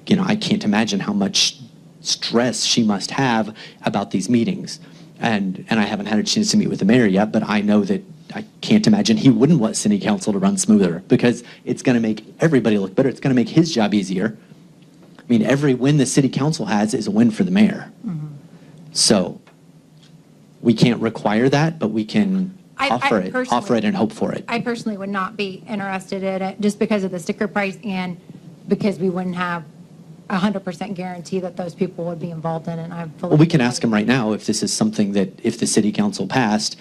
You know, I can't imagine how much stress she must have about these meetings. And I haven't had a chance to meet with the mayor yet, but I know that I can't imagine he wouldn't want city council to run smoother, because it's going to make everybody look better. It's going to make his job easier. I mean, every win the city council has is a win for the mayor. Mm-hmm. So we can't require that, but we can offer it and hope for it. I personally would not be interested in it just because of the sticker price and because we wouldn't have 100% guarantee that those people would be involved in it. And I fully. Well, we can ask them right now if this is something that, if the city council passed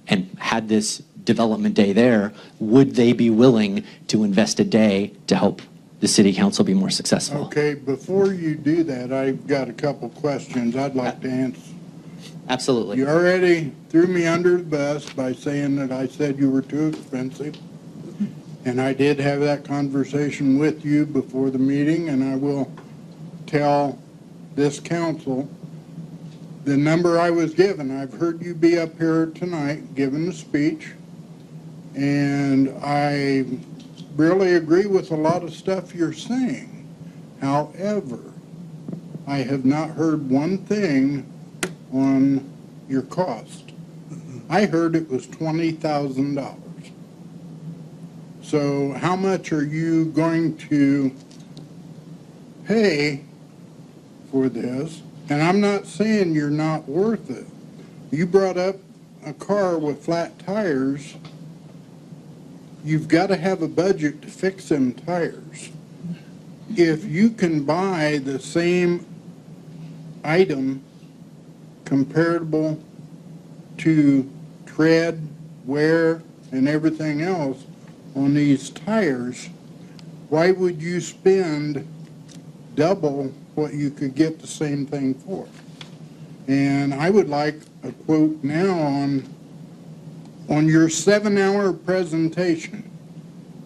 and had this development day there, would they be willing to invest a day to help the city council be more successful? Okay, before you do that, I've got a couple questions I'd like to answer. Absolutely. You already threw me under the bus by saying that I said you were too expensive. And I did have that conversation with you before the meeting, and I will tell this council the number I was given. I've heard you be up here tonight giving a speech, and I really agree with a lot of stuff you're saying. However, I have not heard one thing on your cost. I heard it was $20,000. So how much are you going to pay for this? And I'm not saying you're not worth it. You brought up a car with flat tires. You've got to have a budget to fix them tires. If you can buy the same item comparable to tread, wear, and everything else on these tires, why would you spend double what you could get the same thing for? And I would like a quote now on your 7-hour presentation.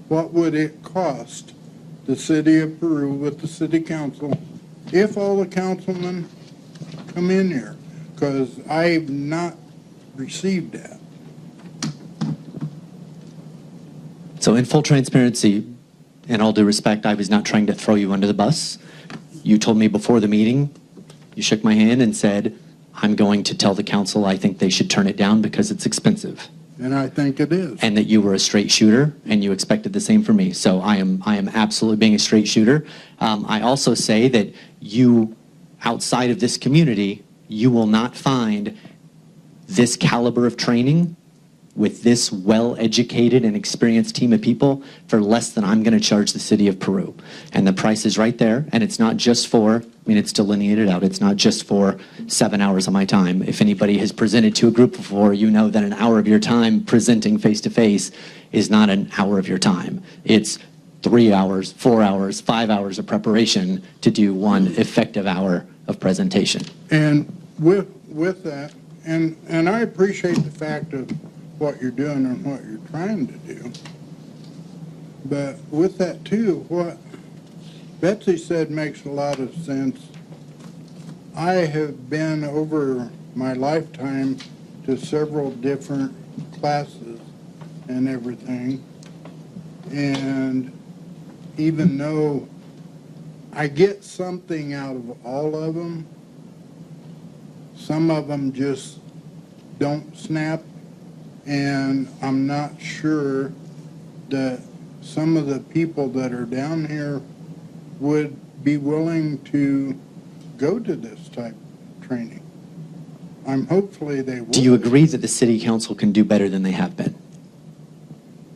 What would it cost the city of Peru with the city council if all the councilmen come in here? Because I've not received that. So in full transparency, and all due respect, I was not trying to throw you under the bus. You told me before the meeting, you shook my hand and said, I'm going to tell the council I think they should turn it down because it's expensive. And I think it is. And that you were a straight shooter and you expected the same from me. So I am absolutely being a straight shooter. I also say that you, outside of this community, you will not find this caliber of training with this well-educated and experienced team of people for less than I'm going to charge the city of Peru. And the price is right there, and it's not just for, I mean, it's delineated out, it's not just for 7 hours of my time. If anybody has presented to a group before, you know that an hour of your time presenting face-to-face is not an hour of your time. It's 3 hours, 4 hours, 5 hours of preparation to do one effective hour of presentation. And with that, and I appreciate the fact of what you're doing and what you're trying to do. But with that too, what Betsy said makes a lot of sense. I have been over my lifetime to several different classes and everything. And even though I get something out of all of them, some of them just don't snap. And I'm not sure that some of the people that are down here would be willing to go to this type of training. Hopefully they will. Do you agree that the city council can do better than they have been?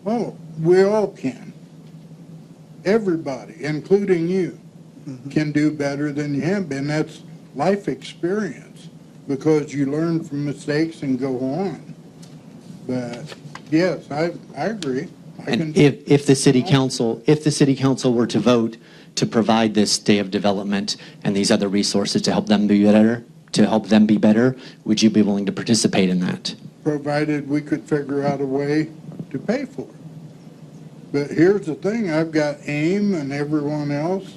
Oh, we all can. Everybody, including you, can do better than you have been. That's life experience because you learn from mistakes and go on. But yes, I agree. And if the city council were to vote to provide this day of development and these other resources to help them be better, would you be willing to participate in that? Provided we could figure out a way to pay for it. But here's the thing, I've got AIM and everyone else.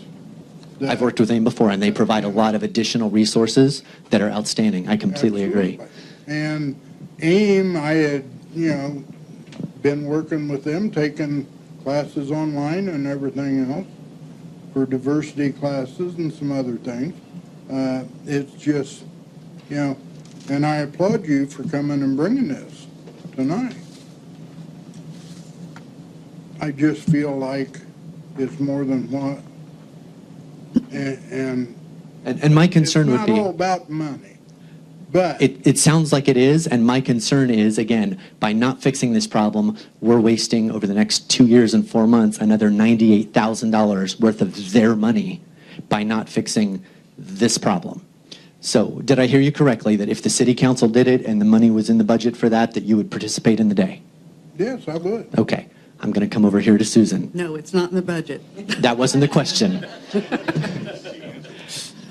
I've worked with AIM before, and they provide a lot of additional resources that are outstanding. I completely agree. And AIM, I had, been working with them, taking classes online and everything else for diversity classes and some other things. It's just, and I applaud you for coming and bringing this tonight. I just feel like it's more than what, and my concern would be... It's not all about money, But It sounds like it is, and my concern is, again, by not fixing this problem, we're wasting over the next 2 years and 4 months another $98,000 worth of their money by not fixing this problem. So did I hear you correctly, that if the city council did it and the money was in the budget for that, that you would participate in the day? yes, I would. Okay, I'm going to come over here to Susan. No, it's not in the budget. That wasn't the question.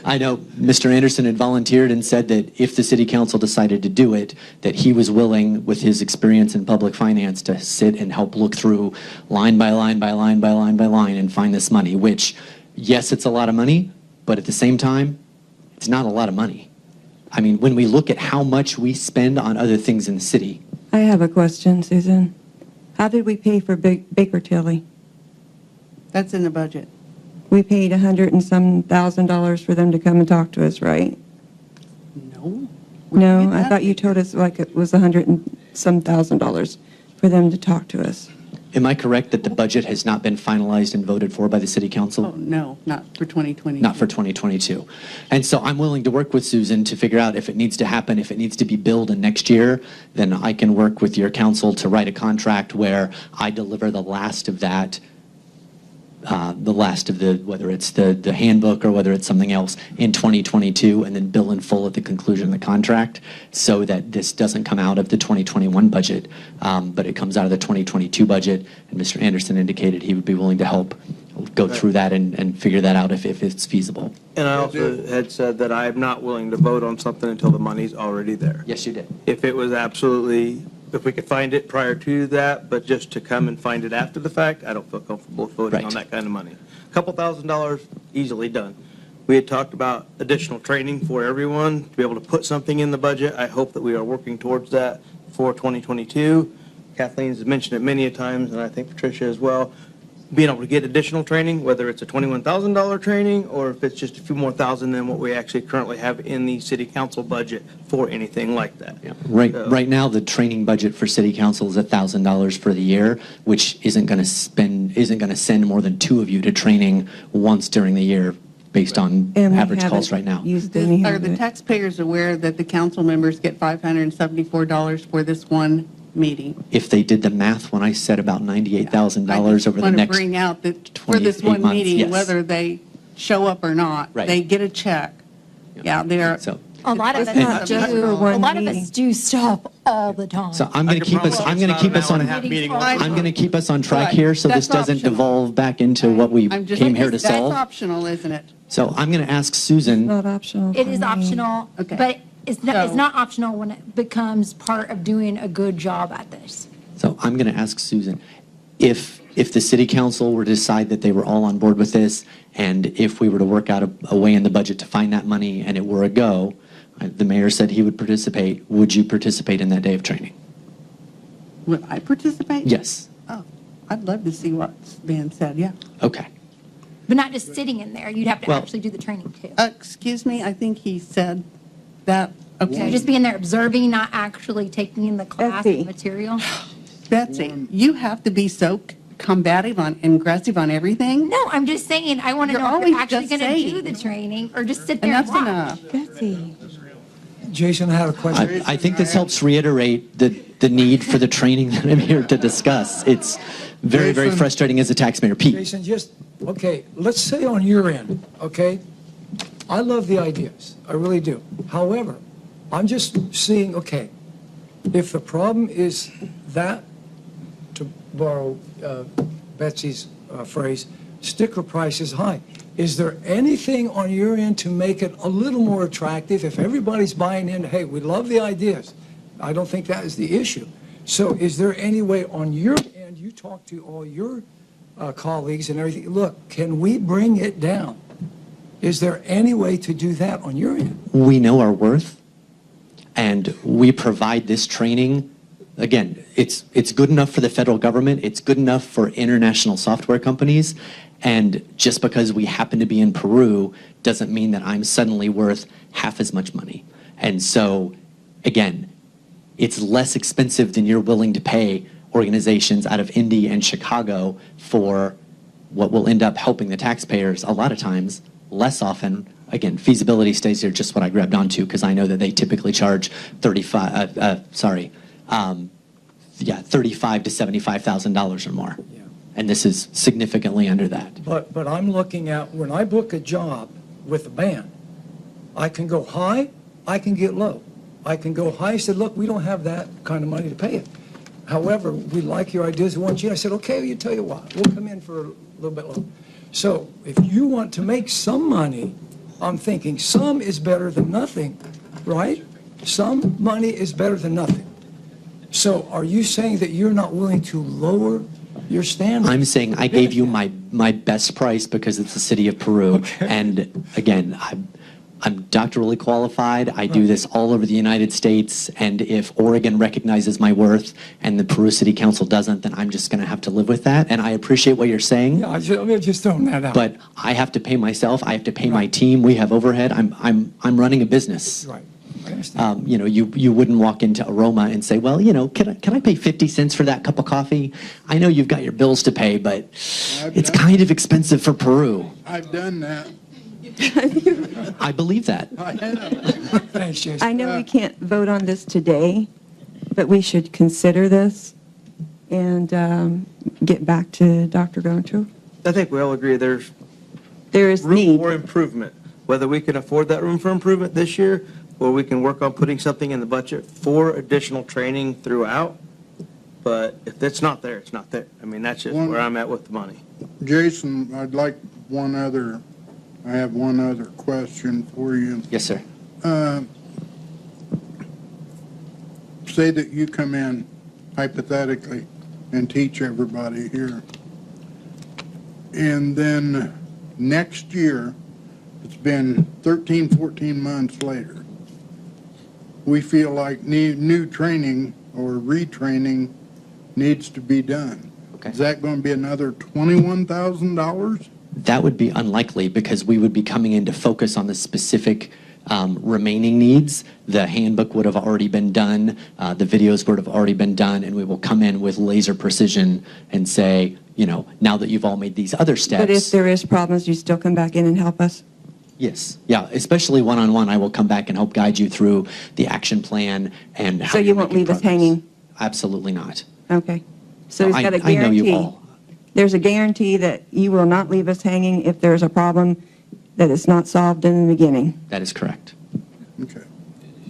I know Mr. Anderson had volunteered and said that if the city council decided to do it, that he was willing, with his experience in public finance, to sit and help look through line by line by line by line by line and find this money, which, yes, it's a lot of money, but at the same time, it's not a lot of money. I mean, when we look at how much we spend on other things in the city. I have a question, Susan. How did we pay for Baker Tilly? That's in the budget. We paid $100 and some thousand for them to come and talk to us, right? No. No, I thought you told us like it was $100 and some thousand for them to talk to us. Am I correct that the budget has not been finalized and voted for by the city council? Oh, no, not for 2020. Not for 2022. And so I'm willing to work with Susan to figure out if it needs to happen, if it needs to be billed in next year, then I can work with your council to write a contract where I deliver the last of that, whether it's the handbook or whether it's something else, in 2022, and then bill in full at the conclusion of the contract, so that this doesn't come out of the 2021 budget, but it comes out of the 2022 budget. And Mr. Anderson indicated he would be willing to help go through that and figure that out if it's feasible. And I also had said that I am not willing to vote on something until the money's already there. Yes, you did. If it was absolutely, if we could find it prior to that, but just to come and find it after the fact, I don't feel comfortable voting Right. on that kind of money. A couple $1,000s, easily done. We had talked about additional training for everyone, to be able to put something in the budget. I hope that we are working towards that for 2022. Kathleen's mentioned it many a times, and I think Patricia as well. Being able to get additional training, whether it's a $21,000 training or if it's just a few more thousand than what we actually currently have in the city council budget for anything like that. Yeah. Right now, the training budget for city council is $1,000 for the year, which isn't going to send more than 2 of you to training once during the year based on And we average calls haven't right now. used any Are of the it. taxpayers aware that the council members get $574 for this one meeting? If they did the math when I said about $98,000 over the Want to next, bring out that for this 28 one months, meeting, yes. whether they show up or not, Right. they get a check. Yeah, they are. so. A lot of It's us not just do, for a one lot of meeting. us do stuff all the time. So I'm going to keep us, I'm going to keep us on, I'm going to keep us on track Right. here so this That's doesn't optional. devolve back into what we I'm just- came here to That's solve. optional, isn't it? So I'm going to ask Susan. Not optional. It for is me. optional, Okay. but it's So- not optional when it becomes part of doing a good job at this. So I'm going to ask Susan, if the city council were to decide that they were all on board with this, and if we were to work out a way in the budget to find that money and it were a go, the mayor said he would participate, would you participate in that day of training? Would I participate? Yes. Oh, I'd love to see what's being said, yeah. Okay. But not just sitting in there, you'd have to Well- actually do the training too. Excuse me, I think he said that, So okay. just being there observing, not actually taking in the class Betsy. and material? Betsy, you have to be so combative and aggressive on everything? No, I'm just saying, I want to You're know if always you're actually just going to do saying. the training or just sit there and Enough's watch. enough. Betsy. Jason, I had a question. I think this helps reiterate the need for the training that I'm here to discuss. It's very, very Jason. frustrating as a taxpayer. Pete? Jason, okay, let's say on your end, okay? I love the ideas, I really do. However, I'm just seeing, okay, if the problem is that, to borrow Betsy's phrase, sticker price is high, is there anything on your end to make it a little more attractive? If everybody's buying in, hey, we love the ideas, I don't think that is the issue. So is there any way on your end, you talk to all your colleagues and everything, look, can we bring it down? Is there any way to do that on your end? We know our worth, and we provide this training. Again, it's good enough for the federal government, it's good enough for international software companies, and just because we happen to be in Peru doesn't mean that I'm suddenly worth half as much money. And so, again, it's less expensive than you're willing to pay organizations out of Indy and Chicago for what will end up helping the taxpayers a lot of times less often. Again, feasibility stays here, just what I grabbed onto, because I know that they typically charge $35,000 to $75,000 or more. Yeah. And this is significantly under that. But I'm looking at, when I book a job with a band, I can go high, I can get low. I can go high, said, look, we don't have that kind of money to pay it. However, we like your ideas, we want you. I said, okay, you tell you what, we'll come in for a little bit low. So if you want to make some money, I'm thinking some is better than nothing, right? Some money is better than nothing. So are you saying that you're not willing to lower your standard? I'm saying I gave you my best price because it's the city of Peru. Okay. And again, I'm doctorally qualified. I do this all over the United States. And if Oregon recognizes my worth and the Peru City Council doesn't, then I'm just going to have to live with that. And I appreciate what you're saying. Yeah, I'm just throwing that out. But I have to pay myself. I have to pay my team. We have overhead. I'm running a business. Right. I understand. You wouldn't walk into Aroma and say, well, can I pay 50 cents for that cup of coffee? I know you've got your bills to pay, but it's kind of expensive for Peru. I've done that. I believe that. I have. Thanks, Jason. I know we can't vote on this today, but we should consider this and get back to Dr. Goncho. I think we all agree there's There is room need. for improvement. Whether we can afford that room for improvement this year, or we can work on putting something in the budget for additional training throughout. But if it's not there, it's not there. I mean, that's just where I'm at with the money. Jason, I have one other question for you. Yes, sir. Say that you come in hypothetically and teach everybody here. And then next year, it's been 13, 14 months later, we feel like new training or retraining needs to be done. Okay. Is that going to be another $21,000? That would be unlikely because we would be coming in to focus on the specific remaining needs. The handbook would have already been done, the videos would have already been done, and we will come in with laser precision and say, now that you've all made these other steps. But if there is problems, you still come back in and help us? Yes, yeah, especially one-on-one, I will come back and help guide you through the action plan and how So you you're won't making leave us progress. hanging? Absolutely not. Okay. So No, he's got a I know you guarantee. all. There's a guarantee that you will not leave us hanging if there's a problem that is not solved in the beginning. That is correct. Okay.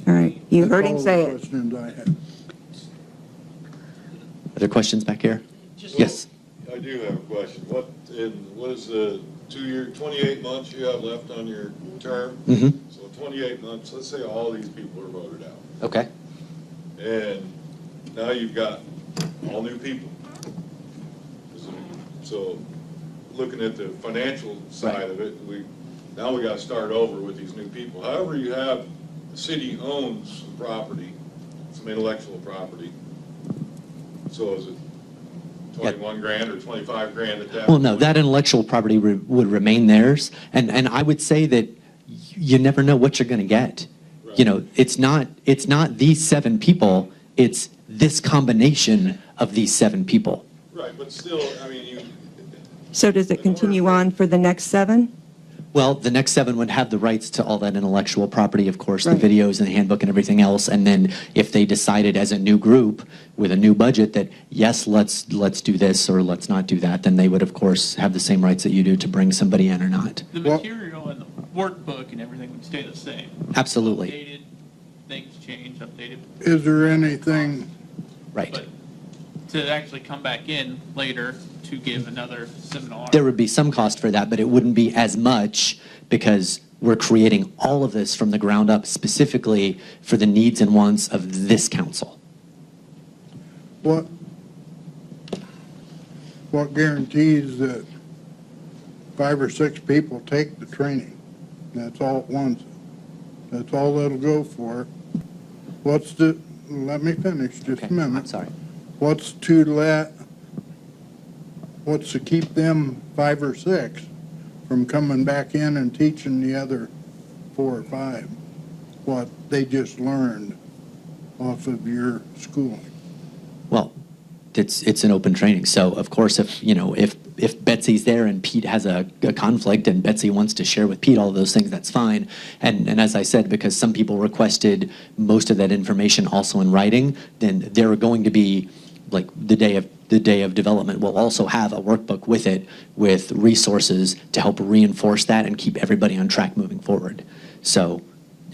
All right. You heard him All the say it. questions I have. Other questions back here? Yes. I do have a question. What is the 28 months you have left on your term? Mm-hmm. So 28 months, let's say all these people are voted out. Okay. And now you've got all new people. So looking at the financial side of it, now we got to start over with these new people. However, you have, the city owns some property, some intellectual property. So is it 21 grand or 25 grand at that Well, no, point? that intellectual property would remain theirs. And I would say that you never know what you're going to get. Right. It's not these 7 people, it's this combination of these 7 people. Right, but still, I mean, So does it continue on for the next 7? Well, the next 7 would have the rights to all that intellectual property, of course, Right. the videos and the handbook and everything else. And then if they decided as a new group with a new budget that, yes, let's do this or let's not do that, then they would, of course, have the same rights that you do to bring somebody in or not. The material and the workbook and everything would stay the same. Absolutely. Updated, things change, updated. Is there anything, Right. But to actually come back in later to give another seminar. There would be some cost for that, but it wouldn't be as much because we're creating all of this from the ground up specifically for the needs and wants of this council. what guarantees that 5 or 6 people take the training? That's all at once. That's all that'll go for. Let me finish just a minute. I'm sorry. What's to keep them 5 or 6 from coming back in and teaching the other 4 or 5 what they just learned off of your schooling? Well, it's an open training. So of course, if Betsy Betsy's there and Pete has a conflict and Betsy wants to share with Pete all of those things, that's fine. And as I said, because some people requested most of that information also in writing, then there are going to be, like, the day of development will also have a workbook with it, with resources to help reinforce that and keep everybody on track moving forward. So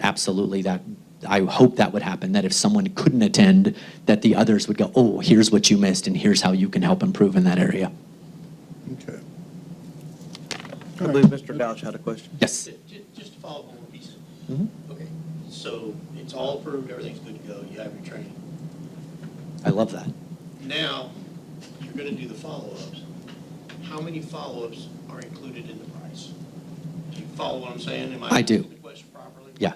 absolutely, that I hope that would happen, that if someone couldn't attend, that the others would go, oh, here's what you missed and here's how you can help improve in that area. Okay. I believe Mr. Dowch had a question. Yes. Just to follow up on one piece. Mhm. Okay, so it's all approved, everything's good to go, you have your training. I love that. Now, you're going to do the follow-ups. How many follow-ups are included in the price? Do you follow what I'm saying? Am I do. asking the question properly? Yeah.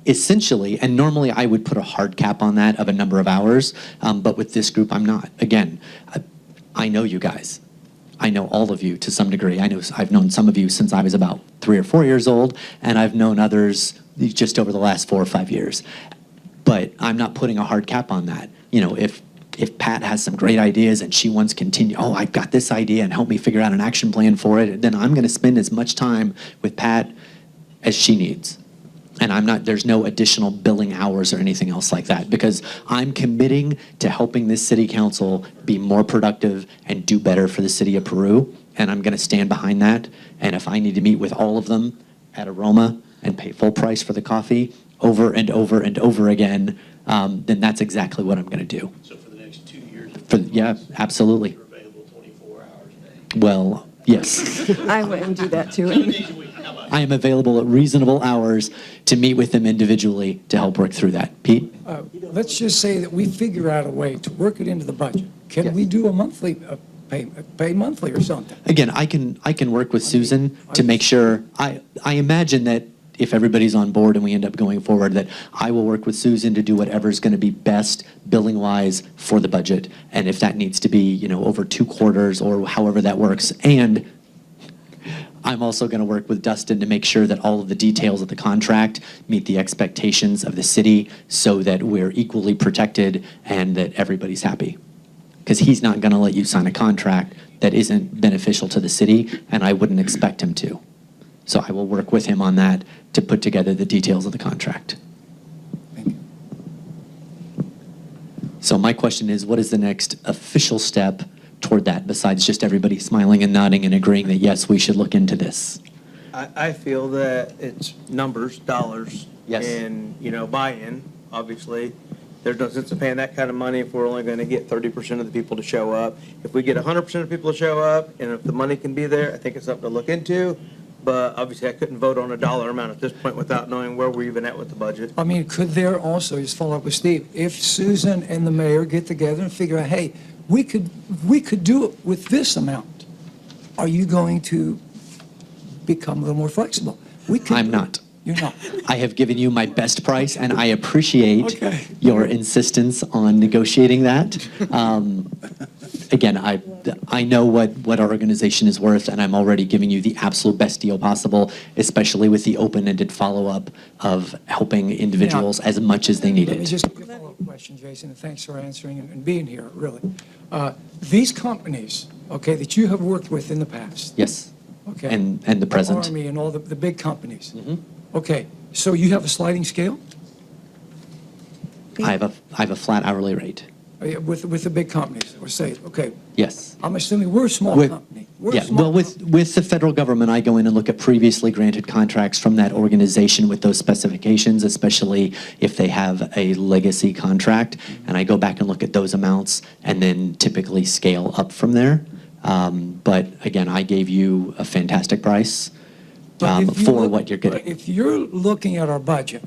Essentially, and normally I would put a hard cap on that of a number of hours, but with this group, I'm not. Again, I know you guys. I know all of you to some degree. I've known some of you since I was about 3 or 4 years old, and I've known others just over the last 4 or 5 years. But I'm not putting a hard cap on that. You know, if Pat has some great ideas and she wants to continue, oh, I've got this idea and help me figure out an action plan for it, then I'm going to spend as much time with Pat as she needs. And there's no additional billing hours or anything else like that, because I'm committing to helping this city council be more productive and do better for the city of Peru, and I'm going to stand behind that. And if I need to meet with all of them at Aroma and pay full price for the coffee over and over and over again, then that's exactly what I'm going to do. So for the next 2 years? Yeah, absolutely. You're available 24 hours a day? Well, yes. I wouldn't do that to 7 him. days a week, how about? I am available at reasonable hours to meet with them individually to help work through that. Pete? Let's just say that we figure out a way to work it into the budget. Can we do a monthly, pay monthly or something? Again, I can work with Susan to make sure, I imagine that if everybody's on board and we end up going forward, that I will work with Susan to do whatever's going to be best billing-wise for the budget. And if that needs to be, you know, over 2 quarters or however that works. And I'm also going to work with Dustin to make sure that all of the details of the contract meet the expectations of the city so that we're equally protected and that everybody's happy. Because he's not going to let you sign a contract that isn't beneficial to the city, and I wouldn't expect him to. So I will work with him on that to put together the details of the contract. Thank you. So my question is, what is the next official step toward that, besides just everybody smiling and nodding and agreeing that, yes, we should look into this? I feel that it's numbers, dollars. Yes. And, you know, buy-in, obviously. There's no sense in paying that kind of money if we're only going to get 30% of the people to show up. If we get 100% of people to show up, and if the money can be there, I think it's something to look into. But obviously, I couldn't vote on a dollar amount at this point without knowing where we're even at with the budget. I mean, could there also, just follow up with Steve, if Susan and the mayor get together and figure out, hey, we could do it with this amount, are you going to become a little more flexible? I'm not. You're not. I have given you my best price, and I appreciate Okay. your insistence on negotiating that. Again, I know what our organization is worth, and I'm already giving you the absolute best deal possible, especially with the open-ended follow-up of helping individuals as much as they need Let me it. just ask a follow-up question, Jason, and thanks for answering and being here, really. These companies, okay, that you have worked with in the past, Yes, okay? and the present. Army and all the big companies. Mhm. Okay, so you have a sliding scale I have a flat hourly rate. with the big companies, or say, okay, Yes. I'm assuming we're a small With- company. We're a Yeah, small well, with the federal government, I go in and look at previously granted contracts from that organization with those specifications, especially if they have a legacy contract, and I go back and look at those amounts and then typically scale up from there. But again, I gave you a fantastic price But if you for look- what you're getting. If you're looking at our budget,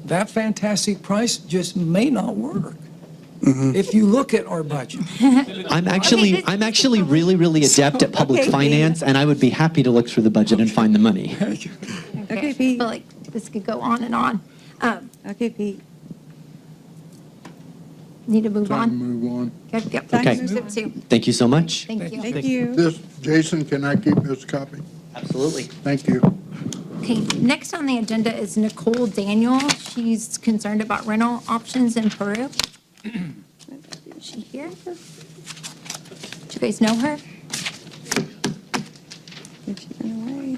that fantastic price just may not work. If you look at our budget. I'm actually really adept at public Okay, finance, and I would be happy to look through the budget and find the money. Okay, I Pete. feel like this could go on and on. Okay, Pete. Need to move Time to on? move on. Okay, yep. Okay. Zip two. Thank you so much. Thank you. Thank you. This, Jason, can I keep this copy? Absolutely. Thank you. Okay, next on the agenda is Nicole Daniel. She's concerned about rental options in Peru. Is she here? guys know her? Did she run away?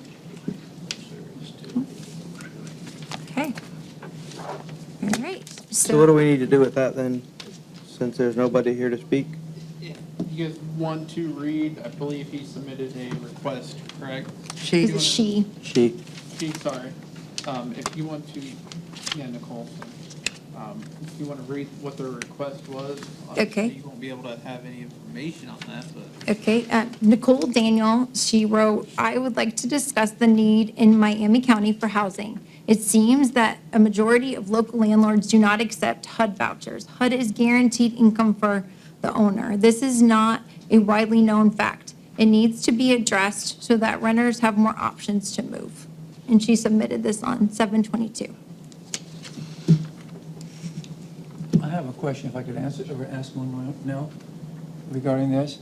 Okay. All right. So what do we need to do with that then, since there's nobody here to speak? You guys want to read, I believe he submitted a request, correct? She. Is it she? She. Sorry. If you want to, yeah, Nicole. If you want to read what the request was. Okay. obviously You won't be able to have any information on that, but. Okay, Nicole Daniel, she wrote, "I would like to discuss the need in Miami County for housing. It seems that a majority of local landlords do not accept HUD vouchers. HUD is guaranteed income for the owner. This is not a widely known fact. It needs to be addressed so that renters have more options to move." And she submitted this on 7/22. I have a question, if I could answer, or ask one now regarding this.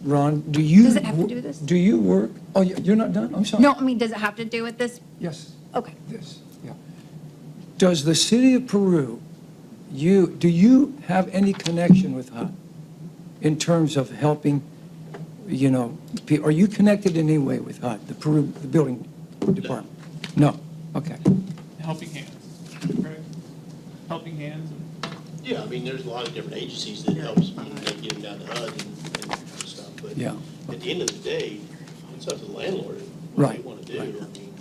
Ron, do you? Does it have to do with this? Do you work? Oh, you're not done? I'm sorry. No, I mean, does it have to do with this? Yes. Okay. This, yeah. Does the city of Peru, do you have any connection with HUD in terms of helping, are you connected in any way with HUD, the building department? No, okay. Helping Hands, correct? Helping Hands. Yeah, I mean, there's a lot of different agencies that helps, they get them down to HUD and stuff, but Yeah. at the end of the day, it's up to the landlord what they Right, want to do. right. I mean,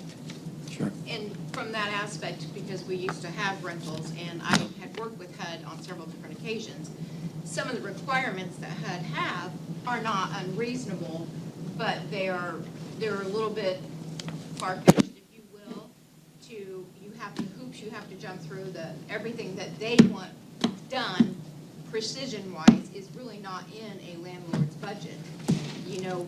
Sure. And from that aspect, because we used to have rentals, and I had worked with HUD on several different occasions, some of the requirements that HUD have are not unreasonable, but they're a little bit far-fetched, if you will, you have the hoops you have to jump through, everything that they want done precision-wise is really not in a landlord's budget.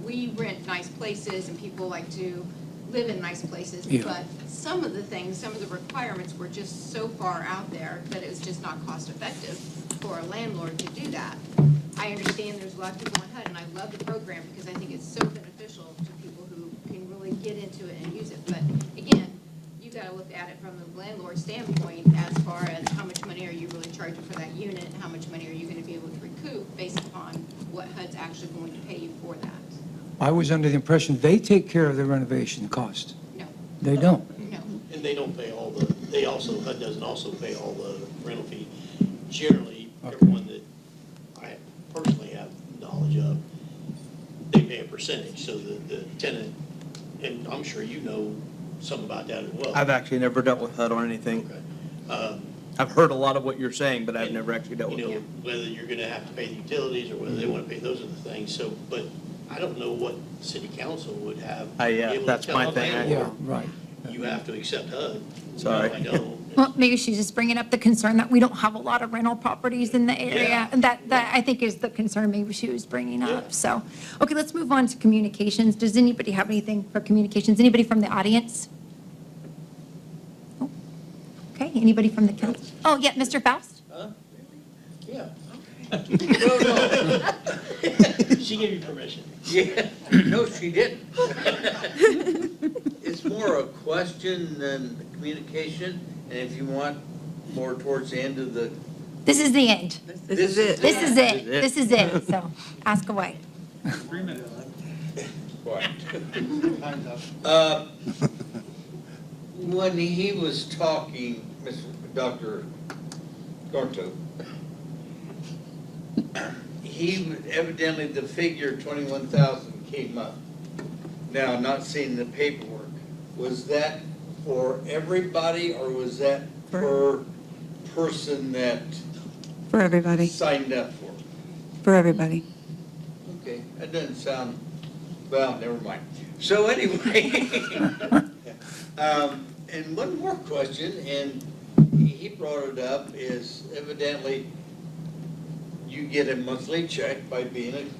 We rent nice places and people like to live in nice places, Yeah. but some of the requirements were just so far out there that it was just not cost-effective for a landlord to do that. I understand there's a lot of people on HUD, and I love the program because I think it's so beneficial to people who can really get into it and use it. But again, you got to look at it from the landlord standpoint as far as how much money are you really charging for that unit, and how much money are you going to be able to recoup based upon what HUD's actually going to pay you for that. I was under the impression they take care of the renovation cost. No. They don't? No. And they don't pay all HUD doesn't also pay all the rental fee. Generally, everyone that I personally have knowledge of, they pay a percentage, so the tenant, and I'm sure you know something about that as well. I've actually never dealt with HUD on anything. Okay. I've heard a lot of what you're saying, but I've never actually dealt with it. Whether you're gonna have to pay the utilities or whether they wanna pay, those are the things, so, but I don't know what city council would have. Yeah, be able to that's tell my a thing. landlord, Yeah, right. You have to accept HUD. Sorry. No, I don't. Well, maybe she's just bringing up the concern that we don't have a lot of rental properties in the area. Yeah. And that I think is the concern maybe she was bringing up. So, okay, let's move on to communications. Does anybody have anything for communications? Anybody from the audience? Oh, okay, anybody from the council? Oh, yeah, Mr. Faust? Yeah. No. She gave you permission. Yeah, no, she didn't. It's more a question than communication, and if you want more towards the end of the. This is the end. This is it. This is it. This is it. So, ask away. 3 minutes. Quiet. When he was talking, Dr. Gorto, evidently the figure 21,000 came up. Now, not seeing the paperwork, was that for everybody or was that per person that For everybody, signed up for? for everybody. Okay, that doesn't sound, well, never mind. So anyway, and one more question, and he brought it up, is evidently you get a monthly check by being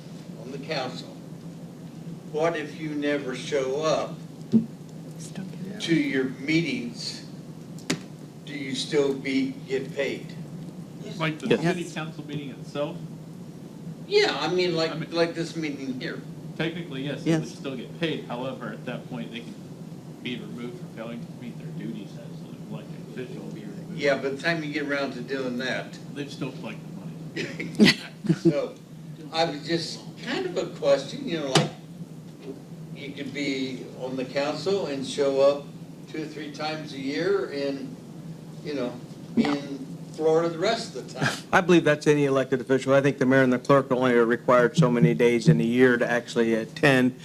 on the council. What if you never show up to your meetings? Do you still get paid? Like the city council meeting itself, Yeah, I mean, like this meeting here. technically, yes, they would still get paid. However, at that point, they can be removed for failing to meet their duties as an elected official. Yeah, by the time you get around to doing that. They've still collected money. So, I was just kind of a question, you know, like, you could be on the council and show up 2 or 3 times a year and, you know, be in Florida the rest of the time. I believe that's any elected official. I think the mayor and the clerk only are required so many days in a year to actually attend.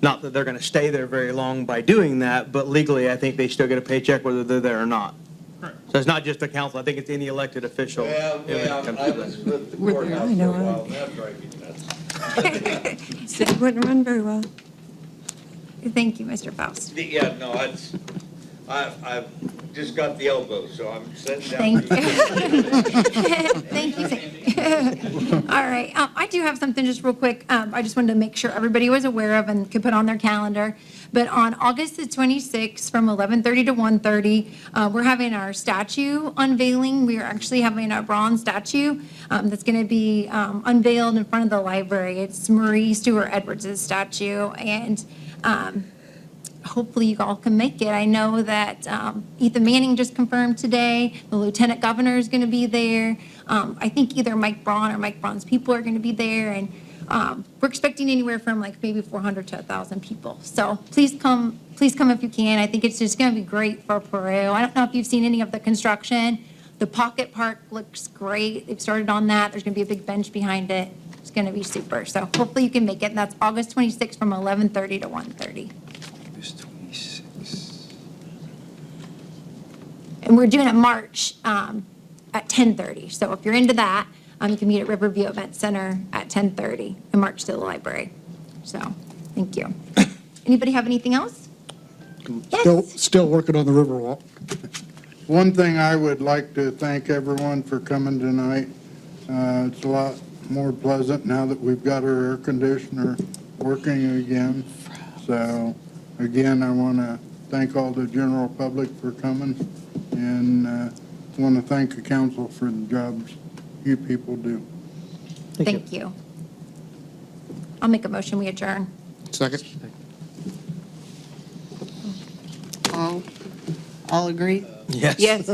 Not that they're going to stay there very long by doing that, but legally, I think they still get a paycheck whether they're there or not. Correct. So it's not just the council. I think it's any elected official. Well, I was with the courthouse for a while, and that drive me nuts. City wouldn't run very well. Thank you, Mr. Faust. Yeah, no, I've just got the elbow, so I'm sitting down. Thank you. Thank you. All right, I do have something just real quick. I just wanted to make sure everybody was aware of and could put on their calendar. But on August the 26th, from 11:30 to 1:30, we're having our statue unveiling. We are actually having a bronze statue that's going to be unveiled in front of the library. It's Marie Stewart Edwards' statue, and hopefully you all can make it. I know that Ethan Manning just confirmed today. The lieutenant governor is going to be there. I think either Mike Braun or Mike Braun's people are going to be there. And we're expecting anywhere from like maybe 400 to 1,000 people. So please come if you can. I think it's just going to be great for Peru. I don't know if you've seen any of the construction. The Pocket Park looks great. They've started on that. There's going to be a big bench behind it. It's going to be super. So hopefully you can make it. And that's August 26th from 11:30 to 1:30. And we're doing a march at 10:30. So if you're into that, you can meet at Riverview Event Center at 10:30 and march to the library. So, thank you. Anybody have anything else? Still working on the Riverwalk. One thing I would like to thank everyone for coming tonight. It's a lot more pleasant now that we've got our air conditioner working again. So, again, I want to thank all the general public for coming, and want to thank the council for the jobs you people do. Thank you. I'll make a motion, we adjourn. Second. All agree? Yes. Yes.